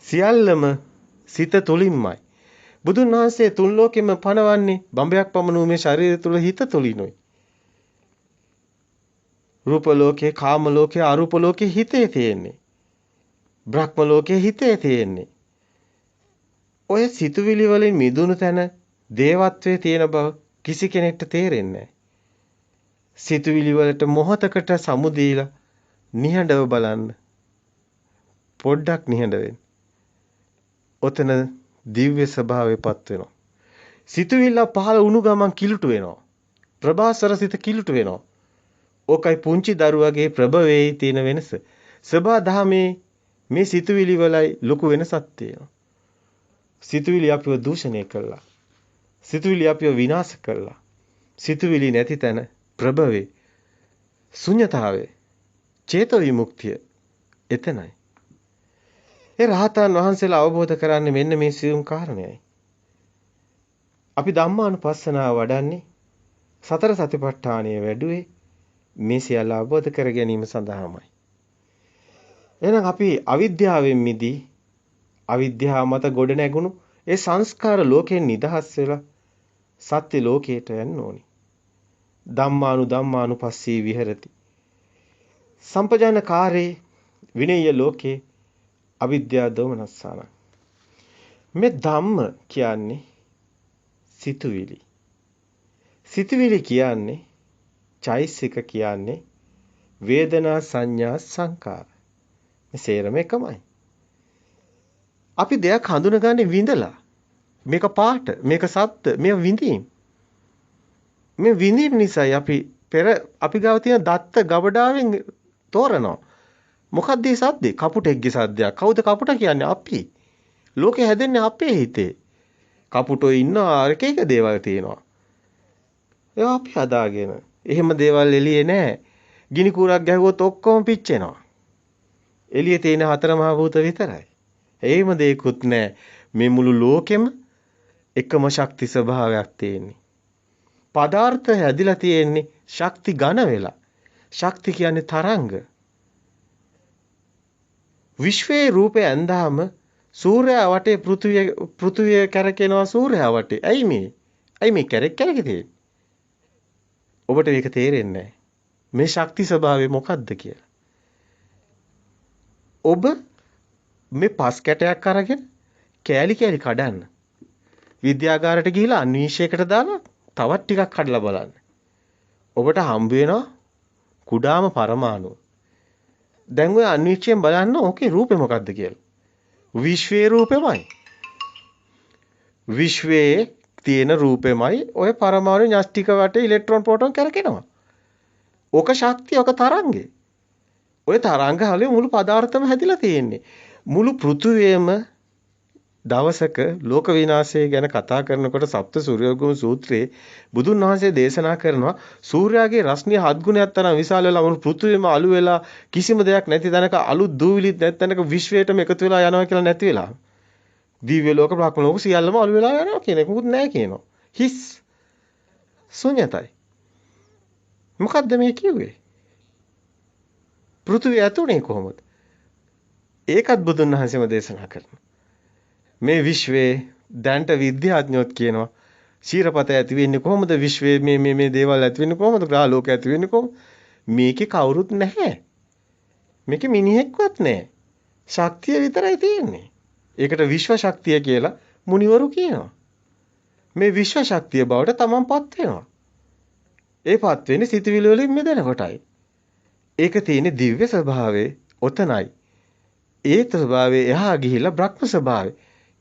සියල්ලම සිත තුලින්මයි. බුදුන් වහන්සේ තුන් ලෝකෙම පනවන්නේ බඹයක් පමණ වූ මේ ශරීරය තුල හිත තුලිනුයි. රූප ලෝකේ, කාම ලෝකේ, අරූප ලෝකේ හිතේ තියෙන්නේ. බ්‍රහ්ම ලෝකේ හිතේ තියෙන්නේ. ඔය සිතුවිලි වලින් මිදුණු තැන දේවත්වයේ තියෙන බව කිසි කෙනෙක්ට තේරෙන්නේ නැහැ. සිතුවිලි වලට මොහතකට සමුදීලා නිහඬව බලන්න. පොඩ්ඩක් නිහඬ වෙන්න. ඔතන දිව්‍ය ස්වභාවයපත් වෙනවා. සිතුවිල්ල පහළ වුණු ගමන් කිලුට වෙනවා. ප්‍රභාසර සිත කිලුට වෙනවා. ඕකයි පුංචි දරුවගේ ප්‍රභවයේ තියෙන වෙනස. සබා දහමේ මේ සිතුවිලි වලයි ලොකු වෙනසක් තියෙනවා. සිතුවිලි අපිව දූෂණය කළා. සිතුවිලි අපිව විනාශ කළා. සිතුවිලි නැති තැන ප්‍රභවේ ශුන්‍යතාවේ චේතෝ විමුක්තිය එතනයි. ඒ රහතන් වහන්සේලා අවබෝධ කරන්නේ මෙන්න මේ සියුම් කාරණයයි. අපි ධම්මානුපස්සනාව වඩන්නේ සතර සතිපට්ඨානය වැඩුවේ මේ සියල්ල අවබෝධ කර ගැනීම සඳහාමයි. එහෙනම් අපි අවිද්‍යාවෙන් මිදී අවිද්‍යාව මත ගොඩ නැගුණු ඒ සංස්කාර ලෝකයෙන් නිදහස් වෙලා සත්‍ය ලෝකයට යන්න ඕනි. ධම්මානුපස්සී විහෙරති. සම්පජානකාරේ විනය්‍ය ලෝකේ අවිද්‍යා දෝමනස්සාන. මේ ධම්ම කියන්නේ සිතුවිලි. සිතුවිලි කියන්නේ චෛසික කියන්නේ වේදනා සංඥා සංකාර. මේ සේරම එකමයි. අපි දෙයක් හඳුනගන්නේ විඳලා. මේක පාට, මේක සත්ත්‍ය, මේක විඳීම්. මේ විඳීම් නිසායි අපි ගාව තියෙන දත්ත ගබඩාවෙන් තෝරනවා. මොකක්ද මේ සද්දේ? කපුටෙක්ගේ සද්දයක්. කවුද කපුට කියන්නේ? අපි. ලෝකේ හැදෙන්නේ අපේ හිතේ. කපුටෝ ඉන්නවා, එක එක දේවල් තියෙනවා. ඒවා අපි හදාගෙන. එහෙම දේවල් එළියේ නැහැ. ගිනි කූරක් ගැහුවොත් ඔක්කොම පිච්චෙනවා. එළියේ තියෙන හතර මහා භූත විතරයි. එහෙම දෙයක්වත් නැහැ. මේ මුළු ලෝකෙම එකම ශක්ති ස්වභාවයක් තියෙන්නේ. පදාර්ථ හැදිලා තියෙන්නේ ශක්ති ඝන වෙලා. ශක්ති කියන්නේ තරංග. විශ්වයේ රූපය ඇඳාම සූර්යයා වටේ පෘථුවිය කැරකෙනවා සූර්යයා වටේ. ඇයි මේ? ඇයි මේ කැරකෙන්නේ? ඔබට මේක තේරෙන්නේ නැහැ. මේ ශක්ති ස්වභාවය මොකක්ද කියලා. ඔබ මේ පස් කැටයක් අරගෙන කෑලි කෑලි කඩන්න. විද්‍යාගාරයට ගිහිලා අන්වීක්ෂයකට දාලා තවත් ටිකක් කඩලා බලන්න. ඔබට හම්බ වෙනවා කුඩාම පරමාණු. දැන් ඔය අන්වීක්ෂයෙන් බලන්න ඕකේ රූපේ මොකක්ද කියලා. විශ්වයේ රූපෙමයි. විශ්වයේ තියෙන රූපෙමයි ඔය පරමාණු න්‍යෂ්ටික වටේ ඉලෙක්ට්‍රෝන ප්‍රෝටෝන කරකිනවා. ඕක ශක්තිය, ඕක තරංගේ. ඔය තරංග වලින් මුළු පදාර්ථම හැදිලා තියෙන්නේ. මුළු පෘථුවියම දවසක ලෝක විනාශය ගැන කතා කරනකොට සප්ත සූර්යෝගම සූත්‍රයේ බුදුන් වහන්සේ දේශනා කරනවා සූර්යාගේ රශ්මිය 7 ගුණයක් තරම් විශාල වෙලා මුළු පෘථිවියම අලු වෙලා කිසිම දෙයක් නැති තැනක අලුත් දූවිලිත් නැති තැනක විශ්වයටම එකතු වෙලා යනවා කියලා නැති වෙලා. දිව්‍ය ලෝක බ්‍රහ්ම ලෝක සියල්ලම අලු වෙලා යනවා කියන එක මොකුත් නැහැ කියනවා. හිස් ශුන්‍යතයි. මොකද්ද මේ කිව්වේ? පෘථිවිය ඇතුනේ කොහොමද? ඒකත් බුදුන් වහන්සේම දේශනා කරනවා. මේ විශ්වයේ දැන්ට විද්‍යාඥයෝත් කියනවා ශීරපත ඇති වෙන්නේ කොහොමද? විශ්වයේ මේ දේවල් ඇති වෙන්නේ කොහොමද? ග්‍රහ ලෝක ඇති වෙන්නේ කොහොමද? මේකේ කවුරුත් නැහැ. මේකේ මිනිහෙක්වත් නැහැ. ශක්තිය විතරයි තියෙන්නේ. ඒකට විශ්ව ශක්තිය කියලා මුනිවරු කියනවා. මේ විශ්ව ශක්තිය බවට තමන්පත් වෙනවා. ඒපත් වෙන්නේ සිතවිලි වලින් මිදෙන කොටයි. ඒක තියෙන්නේ දිව්‍ය ස්වභාවයේ ඔතනයි. ඒ ස්වභාවයේ එහා ගිහිලා බ්‍රහ්ම ස්වභාවය.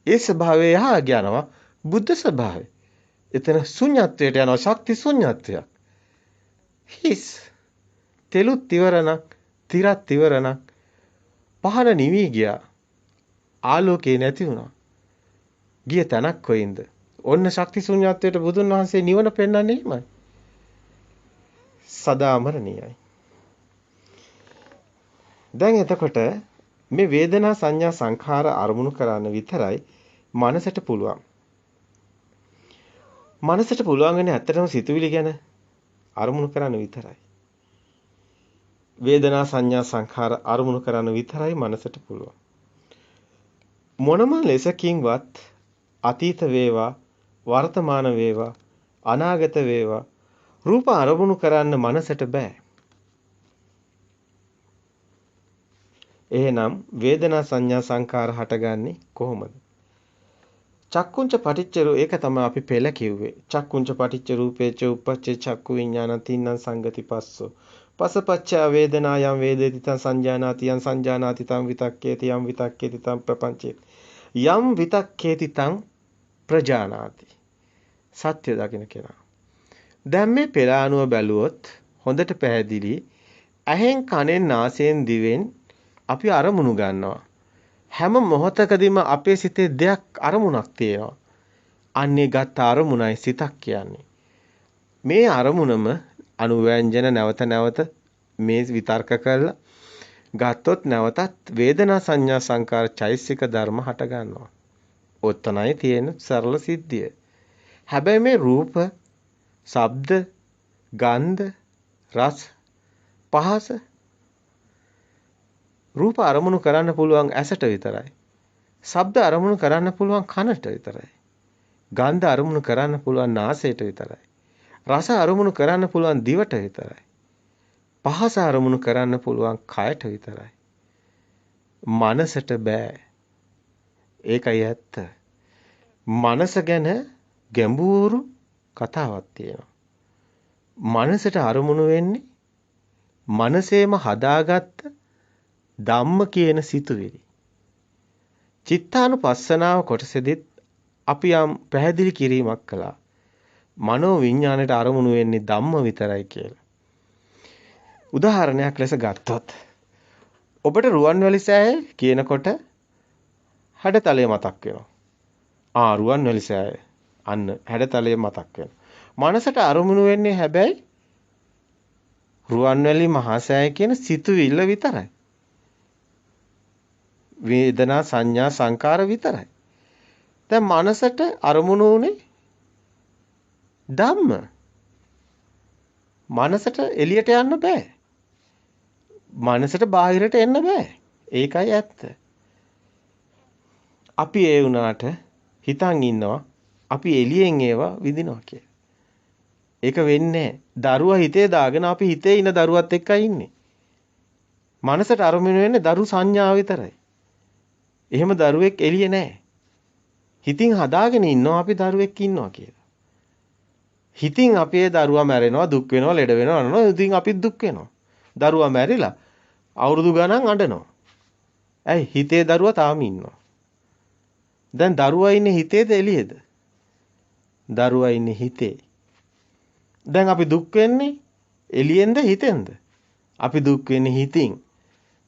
ඒ ස්වභාවයේ එහා යනවා බුද්ධ ස්වභාවය. එතන ශුන්‍යත්වයට යනවා ශක්ති ශුන්‍යත්වයක්. හිස් තෙලුත් ඉවරණක්, තිරත් ඉවරණක්. පහන නිවි ගියා. ආලෝකේ නැති වුණා. ගිය තැනක් කොයින්ද? ඔන්න ශක්ති ශුන්‍යත්වයට බුදුන් වහන්සේ නිවන පෙන්වන්නේ එහෙමයි. සදා අමරණීයයි. දැන් එතකොට මේ වේදනා සංඥා සංඛාර අරමුණු කරන්න විතරයි මනසට පුළුවන්. මනසට පුළුවන් වෙන්නේ ඇත්තටම සිතුවිලි ගැන අරමුණු කරන්න විතරයි. වේදනා සංඥා සංඛාර අරමුණු කරන්න විතරයි මනසට පුළුවන්. මොනම ලෙසකින්වත් අතීත වේවා වර්තමාන වේවා අනාගත වේවා රූප අරමුණු කරන්න මනසට බෑ. එහෙනම් වේදනා සංඥා සංකාර හටගන්නේ කොහොමද? චක්කුංච පටිච්ච ඒක තමයි අපි පෙළ කිව්වේ. චක්කුංච පටිච්ච රූපේච උප්පච්චේ චක්කු විඥාන තින්නම් සංගති පස්සෝ. පසපච්චා වේදනා යම් වේදේති තං සංජානාති යම් සංජානාති තං විතක්කේති යම් විතක්කේති තං ප්‍රපංචේති. යම් විතක්කේති තං ප්‍රජානාති. සත්‍ය දකින්න කෙනා. දැන් මේ පෙළ අනුව බැලුවොත් හොඳට පැහැදිලි. ඇහෙන් කනෙන් නාසයෙන් දිවෙන් අපි අරමුණු ගන්නවා. හැම මොහොතකදීම අපේ සිතේ දෙයක් අරමුණක් තියෙනවා. අන්නේ ගත් අරමුණයි සිතක් කියන්නේ. මේ අරමුණම අනුව්‍යංජන නැවත නැවත මේ විතර්ක කරලා ගත්තොත් නැවතත් වේදනා සංඥා සංකාර චෛසික ධර්ම හට ගන්නවා. ඔතනයි තියෙන සරල සිද්ධිය. හැබැයි මේ රූප, ශබ්ද, ගන්ධ, රස, පහස රූප අරමුණු කරන්න පුළුවන් ඇසට විතරයි. ශබ්ද අරමුණු කරන්න පුළුවන් කනට විතරයි. ගන්ධ අරමුණු කරන්න පුළුවන් නාසයට විතරයි. රස අරමුණු කරන්න පුළුවන් දිවට විතරයි. පහස අරමුණු කරන්න පුළුවන් කයට විතරයි. මනසට බෑ. ඒකයි ඇත්ත. මනස ගැන ගැඹුරු කතාවක් තියෙනවා. මනසට අරමුණු වෙන්නේ මනසේම හදාගත්ත ධම්ම කියන සිතුවිලි. චිත්තානුපස්සනාව කොටසෙදිත් අපි යම් පැහැදිලි කිරීමක් කළා. මනෝ විඥාණයට අරමුණු වෙන්නේ ධම්ම විතරයි කියලා. උදාහරණයක් ලෙස ගත්තොත් ඔබට රුවන්වැලි සෑය කියනකොට හැඩතලය මතක් වෙනවා. රුවන්වැලි සෑය. අන්න හැඩතලය මතක් වෙනවා. මනසට අරමුණු වෙන්නේ හැබැයි රුවන්වැලි මහා සෑය කියන සිතුවිල්ල විතරයි. වේදනා සංඥා සංකාර විතරයි. දැන් මනසට අරමුණු උනේ ධම්ම. මනසට එළියට යන්න බෑ. මනසට බාහිරට එන්න බෑ. ඒකයි ඇත්ත. අපි ඒ වුණාට හිතන් ඉන්නවා අපි එළියෙන් ඒවා විඳිනවා කියලා. ඒක වෙන්නේ දරුවා හිතේ දාගෙන අපි හිතේ ඉන්න දරුවත් එක්කයි ඉන්නේ. මනසට අරමුණු වෙන්නේ දරු සංඥාව විතරයි. එහෙම දරුවෙක් එළියේ නැහැ. හිතින් හදාගෙන ඉන්නවා අපි දරුවෙක් ඉන්නවා කියලා. හිතින් අපි ඒ දරුවා මැරෙනවා, දුක් වෙනවා, ලෙඩ වෙනවා නෝ. ඉතින් අපිත් දුක් වෙනවා. දරුවා මැරිලා අවුරුදු ගණන් අඬනවා. ඇයි හිතේ දරුවා තාම ඉන්නවා. දැන් දරුවා ඉන්නේ හිතේද එළියේද? දරුවා ඉන්නේ හිතේ. දැන් අපි දුක් වෙන්නේ එළියෙන්ද හිතෙන්ද? අපි දුක් වෙන්නේ හිතින්.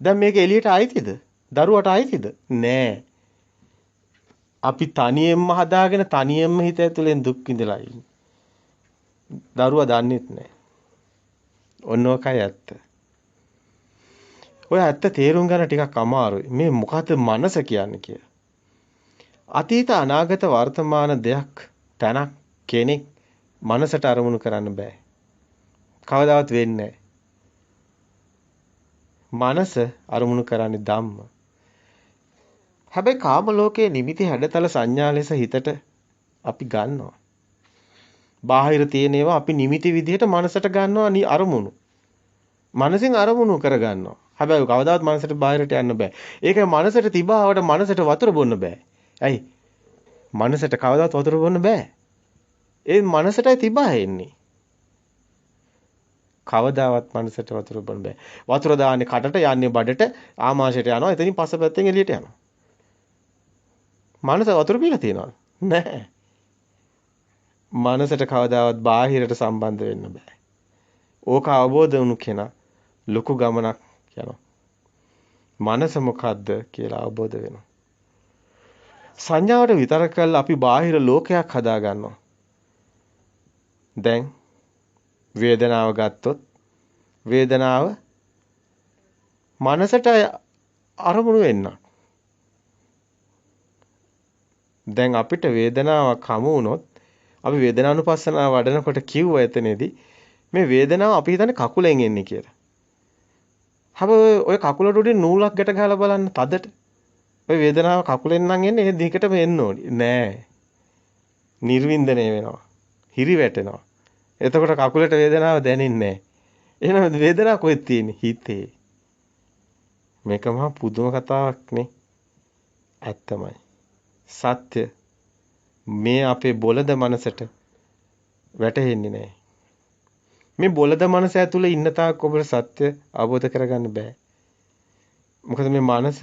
දැන් මේක එළියට ආයිතිද? දරුවට ආයිතිද? නෑ. අපි තනියෙන්ම හදාගෙන තනියෙන්ම හිත ඇතුලෙන් දුක් විඳලා ඉන්නේ. දරුවා දන්නෙත් නැහැ. ඔන්න ඔකයි ඇත්ත. ඔය ඇත්ත තේරුම් ගන්න ටිකක් අමාරුයි. මේ මොකද්ද මනස කියන්නේ කියලා. අතීත අනාගත වර්තමාන දෙයක් තැනක් කෙනෙක් මනසට අරමුණු කරන්න බෑ. කවදාවත් වෙන්නේ මනස අරමුණු කරන්නේ ධම්ම. හැබැයි කාම ලෝකයේ නිමිති හැඩතල සංඥා ලෙස හිතට අපි ගන්නවා. බාහිර තියෙන ඒවා අපි නිමිති විදිහට මනසට ගන්නවා අරමුණු. මනසින් අරමුණු කර ගන්නවා. හැබැයි කවදාවත් මනසට බාහිරට යන්න බෑ. ඒකයි මනසට තිබාවට මනසට වතුර බොන්න බෑ. ඇයි? මනසට කවදාවත් වතුර බොන්න බෑ. ඒ මනසටයි තිබා එන්නේ. කවදාවත් මනසට වතුර බොන්න බෑ. වතුර දාන්නේ කටට යන්නේ බඩට ආමාශයට යනවා. එතනින් පස්සපැත්තෙන් එළියට යනවා. මනස වතුර පීලා තියනවද? නැහැ. මනසට කවදාවත් බාහිරට සම්බන්ධ වෙන්න බෑ. ඕක අවබෝධ වුණු කෙනා ලොකු ගමනක් යනවා. මනස මොකද්ද කියලා අවබෝධ වෙනවා. සංඥාවට විතරක් කරලා අපි බාහිර ලෝකයක් හදා ගන්නවා. දැන් වේදනාව ගත්තොත් වේදනාව මනසට අරමුණු වෙන්න. දැන් අපිට වේදනාවක් හමු වුණොත් අපි වේදනානුපස්සනාව වඩනකොට කිව්වා එතනදී මේ වේදනාව අපි හිතන්නේ කකුලෙන් එන්නේ කියලා. හැබැයි ඔය කකුලට උඩින් නූලක් ගැට ගහලා බලන්න තදට. ඔය වේදනාව කකුලෙන් නම් එන්නේ ඒ දිගටම එන්න ඕනි. නෑ. නිර්වින්දනය වෙනවා. හිරි වැටෙනවා. එතකොට කකුලට වේදනාව දැනෙන්නේ නෑ. එහෙනම් වේදනාව කොහෙද තියෙන්නේ? හිතේ. මේක මහා පුදුම කතාවක් නේ. ඇත්තමයි. සත්‍ය මේ අපේ බොළඳ මනසට වැටහෙන්නේ නැහැ. මේ බොළඳ මනස ඇතුලේ ඉන්න තාක් ඔබට සත්‍ය අවබෝධ කරගන්න බෑ. මොකද මේ මනස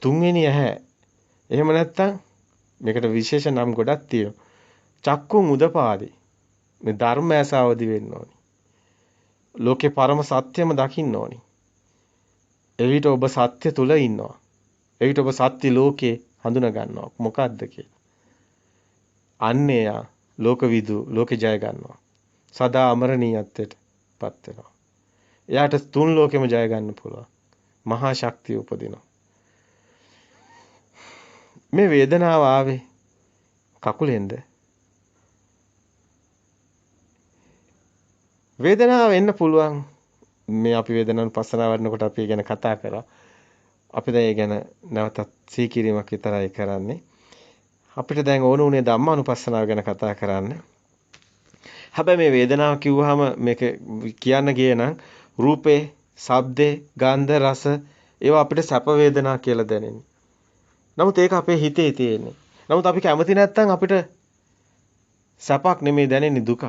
තුන්වෙනි ඇහැ. එහෙම නැත්තම් මේකට විශේෂ නම් ගොඩක් තියෙනවා. චක්කුම් උදපාදේ. මේ ධර්ම ඇස අවදි වෙන්න ඕනි. ලෝකේ පරම සත්‍යම දකින්න ඕනි. එවිට ඔබ සත්‍ය තුල ඉන්නවා. එවිට ඔබ සත්‍ය ලෝකේ හඳුනා ගන්නවා. මොකද්ද කියලා. අන්නේ යා ලෝකවිදු ලෝකේ ජය ගන්නවා. සදා අමරණීයත්වයට පත් වෙනවා. එයාට තුන් ලෝකෙම ජය ගන්න පුළුවන්. මහා ශක්තිය උපදිනවා. මේ වේදනාව ආවේ කකුලෙන්ද? වේදනාව එන්න පුළුවන්. මේ අපි වේදනානුපස්සනාව වඩනකොට අපි ගැන කතා කරා. අපි දැන් ඒ ගැන නැවතත් සීකිරීමක් විතරයි කරන්නේ. අපිට දැන් ඕන උනේ ධම්මානුපස්සනාව ගැන කතා කරන්න. හැබැයි මේ වේදනාව කිව්වහම මේක කියන්න ගියේ නම් රූපේ, ශබ්දේ, ගන්ධ, රස ඒවා අපිට සැප වේදනා කියලා දැනෙන්නේ. නමුත් ඒක අපේ හිතේ තියෙන්නේ. නමුත් අපි කැමති නැත්නම් අපිට සැපක් නෙමෙයි දැනෙන්නේ දුකක්.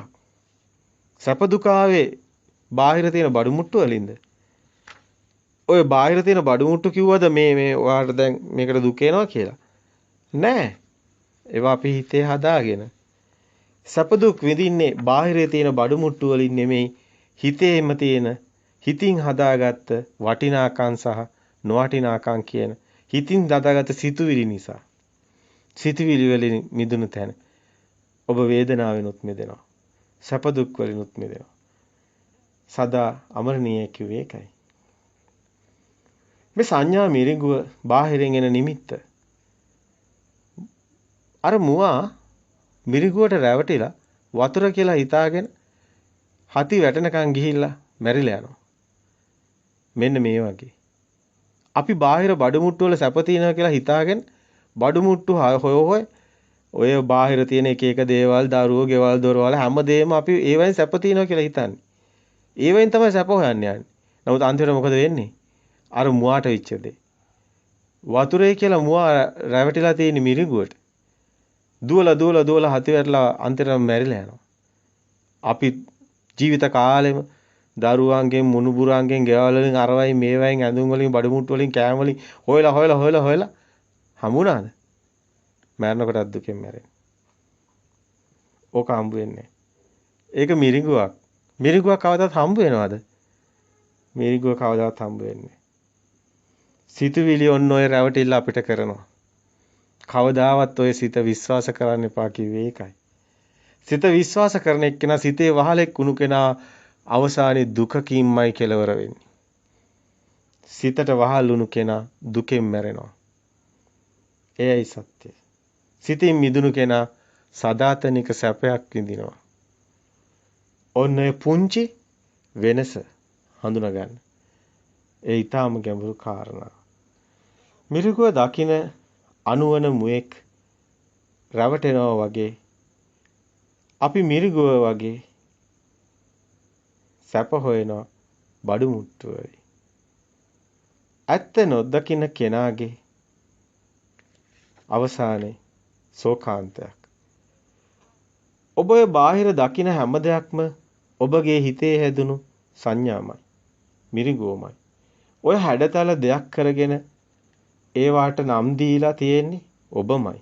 සැප දුක ආවේ බාහිර තියෙන බඩු මුට්ටු වලින්ද? ඔය බාහිර තියෙන බඩු මුට්ටු කිව්වද මේ ඔයාලට දැන් මේකට දුක එනවා කියලා? නෑ. ඒවා අපි හිතේ හදාගෙන සැප දුක් විඳින්නේ බාහිරේ තියෙන බඩු මුට්ටු වලින් නෙමෙයි හිතේම තියෙන හිතින් හදාගත්ත වටිනාකම් සහ නොවටිනාකම් කියන හිතින් හදාගත්ත සිතුවිලි නිසා. සිතුවිලි වලින් මිදුණු තැන ඔබ වේදනාවෙනුත් මිදෙනවා. සැප දුක් වලිනුත් මිදෙනවා. සදා අමරණීය කිව්වේ ඒකයි. මේ සංඥා මිරිඟුව බාහිරින් එන නිමිත්ත. අර මුවා මිරිඟුවට රැවටිලා වතුර කියලා හිතාගෙන හති වැටෙනකන් ගිහිල්ලා මැරිලා යනවා. මෙන්න මේ වගේ. අපි බාහිර බඩු මුට්ටු වල සැප තියෙනවා කියලා හිතාගෙන බඩු මුට්ටු හොය ඔය බාහිර තියෙන එක එක දේවල්, දරුවෝ, ගෙවල්, දොරවල් හැමදේම අපි ඒවෙන් සැප තියෙනවා කියලා හිතන්නේ. ඒවෙන් තමයි සැප හොයන්න යන්නේ. නමුත් අන්තිමට මොකද වෙන්නේ? අර මුවාට වෙච්ච දේ. වතුරේ කියලා මුවා රැවටිලා තියෙන මිරිඟුවට. දුවලා හති වැටලා අන්තිමට මැරිලා යනවා. අපි ජීවිත කාලෙම දරුවන්ගෙන් මුණුබුරන්ගෙන් ගෙවල් වලින් අරවයි මේවයින් ඇඳුම් වලින් බඩු මුට්ටු වලින් කෑම වලින් හොයලා හම්බුණාද? මැරෙනකොටත් දුකෙන් මැරෙන්නේ. ඕක හම්බ වෙන්නේ. ඒක මිරිඟුවක්. මිරිඟුවක් කවදාවත් හම්බ වෙනවද? මිරිඟුව කවදාවත් හම්බ වෙන්නේ. සිතුවිලි ඔන්න ඔය රැවටිල්ල අපිට කරනවා. කවදාවත් ඔය සිත විශ්වාස කරන්න එපා කිව්වේ ඒකයි. සිත විශ්වාස කරන එක්කෙනා සිතේ වහලෙක් වුණු කෙනා අවසානයේ දුකකින්මයි කෙලවර වෙන්නේ. සිතට වහල් වුණු කෙනා දුකෙන් මැරෙනවා. එයයි සත්‍යය. සිතින් මිදුණු කෙනා සදාතනික සැපයක් විඳිනවා. ඔන්න ඔය පුංචි වෙනස හඳුනා ගන්න. ඒ ඊටාම ගැඹුරු කාරණා. මිරිගුව දකින අනුවන මුවෙක් රැවටෙනවා වගේ අපි මිරිගුව වගේ සැප හොයනවා බඩු මුට්ටුවේ. ඇත්ත නොදකින කෙනාගේ අවසානයේ ශෝකාන්තයක්. ඔබ ඔය බාහිර දකින හැම දෙයක්ම ඔබගේ හිතේ හැදුණු සංඥාමයි. මිරිගුවමයි. ඔය හැඩතල දෙයක් කරගෙන ඒවාට නම් දීලා තියෙන්නේ ඔබමයි.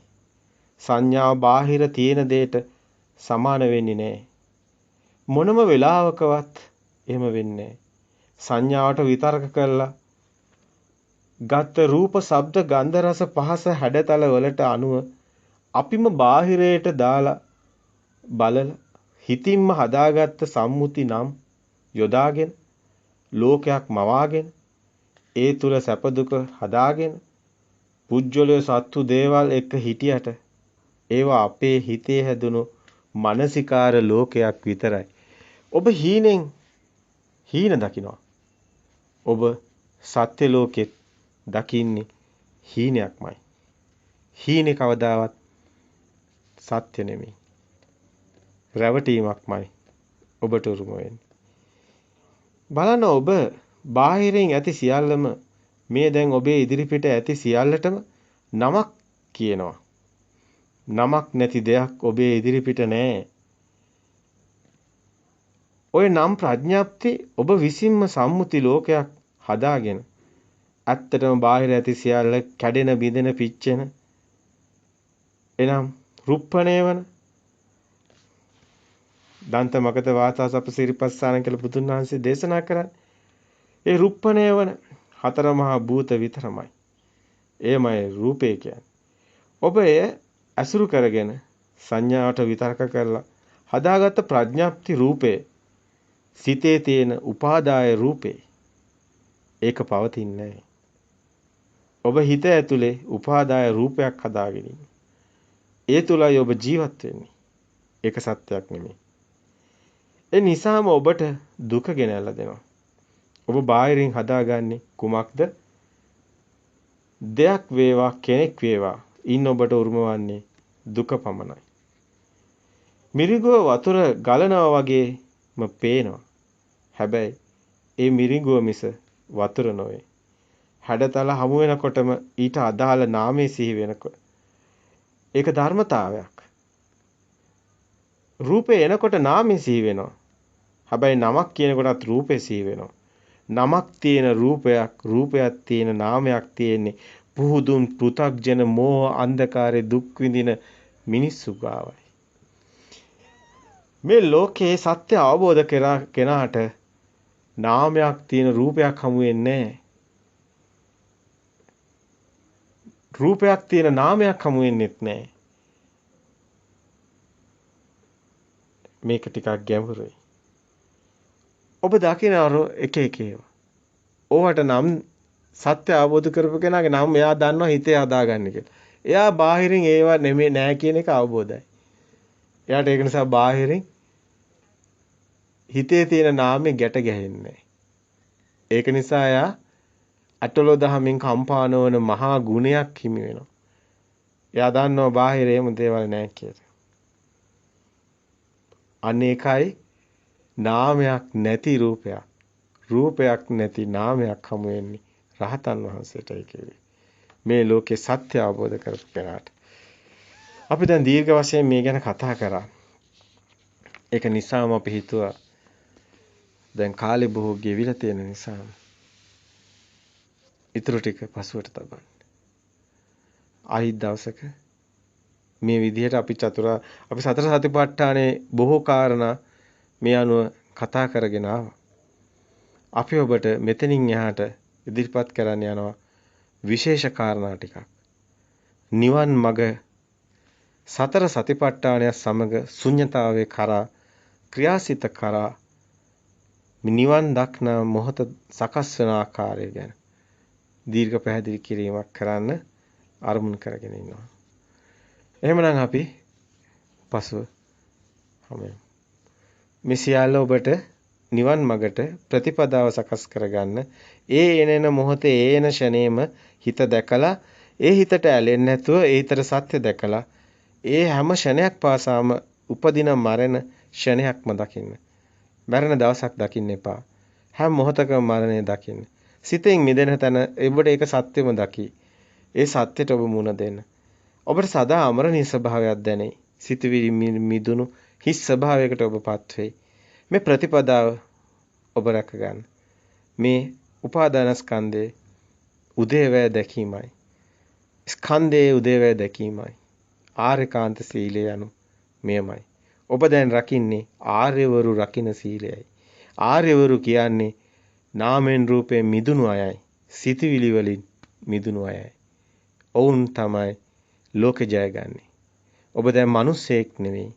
සංඥාව බාහිර තියෙන දෙයට සමාන වෙන්නේ නැහැ. මොනම වෙලාවකවත් එහෙම වෙන්නේ නැහැ. සංඥාවට විතර්ක කළා ගත රූප, ශබ්ද, ගන්ධ, රස, පහස හැඩතල වලට අනුව අපිම බාහිරයට දාලා බලලා හිතින්ම හදාගත්ත සම්මුති නම් යොදාගෙන ලෝකයක් මවාගෙන ඒ තුල සැප දුක හදාගෙන පුජ්‍යලයේ සත්තු දේවල් එක්ක හිටියට ඒවා අපේ හිතේ හැදුණු මානසිකාර ලෝකයක් විතරයි. ඔබ හීනෙන් හීන දකිනවා. ඔබ සත්‍ය ලෝකෙත් දකින්නේ හීනයක්මයි. හීනේ කවදාවත් සත්‍ය නෙමෙයි. රැවටීමක්මයි ඔබට උරුම වෙන්නේ. බලන්න ඔබ බාහිරින් ඇති සියල්ලම මේ දැන් ඔබේ ඉදිරිපිට ඇති සියල්ලටම නමක් කියනවා. නමක් නැති දෙයක් ඔබේ ඉදිරිපිට නැහැ. ඔය නම් ප්‍රඥාප්ති ඔබ විසින්ම සම්මුති ලෝකයක් හදාගෙන ඇත්තටම බාහිර ඇති සියල්ල කැඩෙන බිඳෙන පිච්චෙන එනම් රුප්පණය වන දන්ත මගත වාතා සප්පසිරිපස්සාන කියලා බුදුන් වහන්සේ දේශනා කරන්නේ. ඒ රුප්පණය වන හතර මහා භූත විතරමයි. එයමයි රූපේ කියන්නේ. ඔබ එය අසුරු කරගෙන සංඥාවට විතර්ක කරලා හදාගත්ත ප්‍රඥාප්ති රූපේ සිතේ තියෙන උපාදාය රූපේ ඒක පවතින්නේ නැහැ. ඔබ හිත ඇතුලේ උපාදාය රූපයක් හදාගෙන ඉන්නේ. ඒ තුලයි ඔබ ජීවත් වෙන්නේ. ඒක සත්‍යයක් නෙමෙයි. ඒ නිසාම ඔබට දුක ගෙනල්ලා දෙනවා. ඔබ බාහිරින් හදාගන්නේ කුමක්ද? දෙයක් වේවා කෙනෙක් වේවා ඉන්න ඔබට උරුමවන්නේ දුක පමණයි. මිරිඟුව වතුර ගලනවා වගේම පේනවා. හැබැයි ඒ මිරිඟුව මිස වතුර නොවේ. හැඩතල හමු වෙනකොටම ඊට අදාළ නාමයේ සිහි වෙනකොට ඒක ධර්මතාවයක්. රූපේ එනකොට නාමයේ සිහි වෙනවා. හැබැයි නමක් කියනකොටත් රූපේ සිහි වෙනවා. නමක් තියෙන රූපයක්, රූපයක් තියෙන නාමයක් තියෙන්නේ පුහුදුන් පෘථග්ජන මෝහ අන්ධකාරයේ දුක් විඳින මිනිස්සු ගාවයි. මේ ලෝකේ සත්‍ය අවබෝධ කෙනාට නාමයක් තියෙන රූපයක් හමු වෙන්නේ නැහැ. රූපයක් තියෙන නාමයක් හමු වෙන්නේත් නැහැ. මේක ටිකක් ගැඹුරුයි. ඔබ දකින එක ඒවා. ඕවට නම් සත්‍ය අවබෝධ කරපු කෙනාගේ නම් එයා දන්නවා හිතේ හදාගන්න කියලා. එයා බාහිරින් ඒවා නෙමෙයි නෑ කියන එක අවබෝධයි. එයාට ඒක නිසා බාහිරින් හිතේ තියෙන නාමේ ගැට ගැහෙන්නේ. ඒක නිසා එයා අටලෝ දහමින් කම්පානවන මහා ගුණයක් හිමි වෙනවා. එයා දන්නවා බාහිරේම දේවල් නෑ කියලා. අනේකයි නාමයක් නැති රූපයක්. රූපයක් නැති නාමයක් හමු වෙන්නේ රහතන් වහන්සේටයි කියන්නේ. මේ ලෝකේ සත්‍ය අවබෝධ කරපු කෙනාට. අපි දැන් දීර්ඝ වශයෙන් මේ ගැන කතා කරා. ඒක නිසාම අපි හිතුවා දැන් කාලේ බොහෝ ගෙවිලා තියෙන නිසා ඊටු ටික පසුවට තබන්න. ආයි දවසක මේ විදිහට අපි සතර සතිපට්ඨානේ බොහෝ කාරණා මේ අනුව කතා කරගෙන ආවා. අපි ඔබට මෙතනින් එහාට ඉදිරිපත් කරන්න යනවා විශේෂ කාරණා ටිකක්. නිවන් මඟ සතර සතිපට්ඨානය සමග ශුන්්‍යතාවේ කරා ක්‍රියාසිත කරා නිවන් දක්නා මොහොත සකස් වෙන ආකාරය ගැන දීර්ඝ පැහැදිලි කිරීමක් කරන්න අරමුණු කරගෙන ඉන්නවා. එහෙමනම් අපි පසුව හමු. මේ සියල්ල ඔබට නිවන් මඟට ප්‍රතිපදාව සකස් කරගන්න ඒ එන මොහොතේ ඒ එන ෂණේම හිත දැකලා ඒ හිතට ඇලෙන්නේ නැතුව ඒ හිතට සත්‍ය දැකලා ඒ හැම ෂණයක් පාසාම උපදින මරණ ෂණයක්ම දකින්න. මරණ දවසක් දකින්න එපා. හැම මොහොතකම මරණය දකින්න. සිතෙන් මිදෙන තැන ඔබට ඒක සත්‍යෙම දකි. ඒ සත්‍යට ඔබ මුණ දෙන්න. ඔබට සදා අමරණීය ස්වභාවයක් දැනේ. සිතවිලි මිදුණු හිස් ස්වභාවයකට ඔබපත් වෙයි. මේ ප්‍රතිපදාව ඔබ රැක ගන්න. මේ උපාදානස්කන්ධයේ උදේවැය දැකීමයි. ස්කන්ධයේ උදේවැය දැකීමයි. ආර්යකාන්ත සීලය යනු මෙයමයි. ඔබ දැන් රකින්නේ ආර්යවරු රකින්න සීලයයි. ආර්යවරු කියන්නේ නාමෙන් රූපයෙන් මිදුණු අයයි. සිතවිලි වලින් මිදුණු අයයි. ඔවුන් තමයි ලෝක ජයගන්නේ. ඔබ දැන් මිනිසෙක් නෙවෙයි.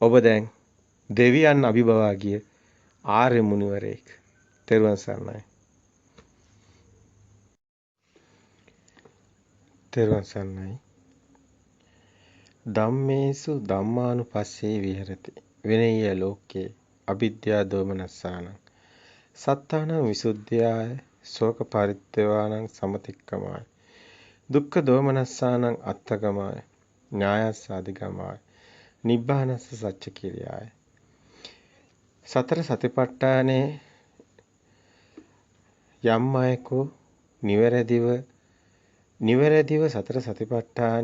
ඔබ දැන් දෙවියන් අභිභවා ගිය ආර්ය මුනිවරයෙක්. තෙරුවන් සරණයි. තෙරුවන් සරණයි. ධම්මේසු ධම්මානුපස්සේ විහෙරති. විනය්‍ය ලෝකේ අවිද්‍යා දෝමනස්සානං. සත්තානං විසුද්ධියාය ශෝක පරිත්‍යාවානං සමතික්කමාය. දුක්ඛ දෝමනස්සානං අත්තගමාය. ඥායස්ස අධිගමාය. නිබ්බානස්ස සච්ච කිරියාය. සතර සතිපට්ඨානේ යම් අයකෝ නිවැරදිව සතර සතිපට්ඨානේ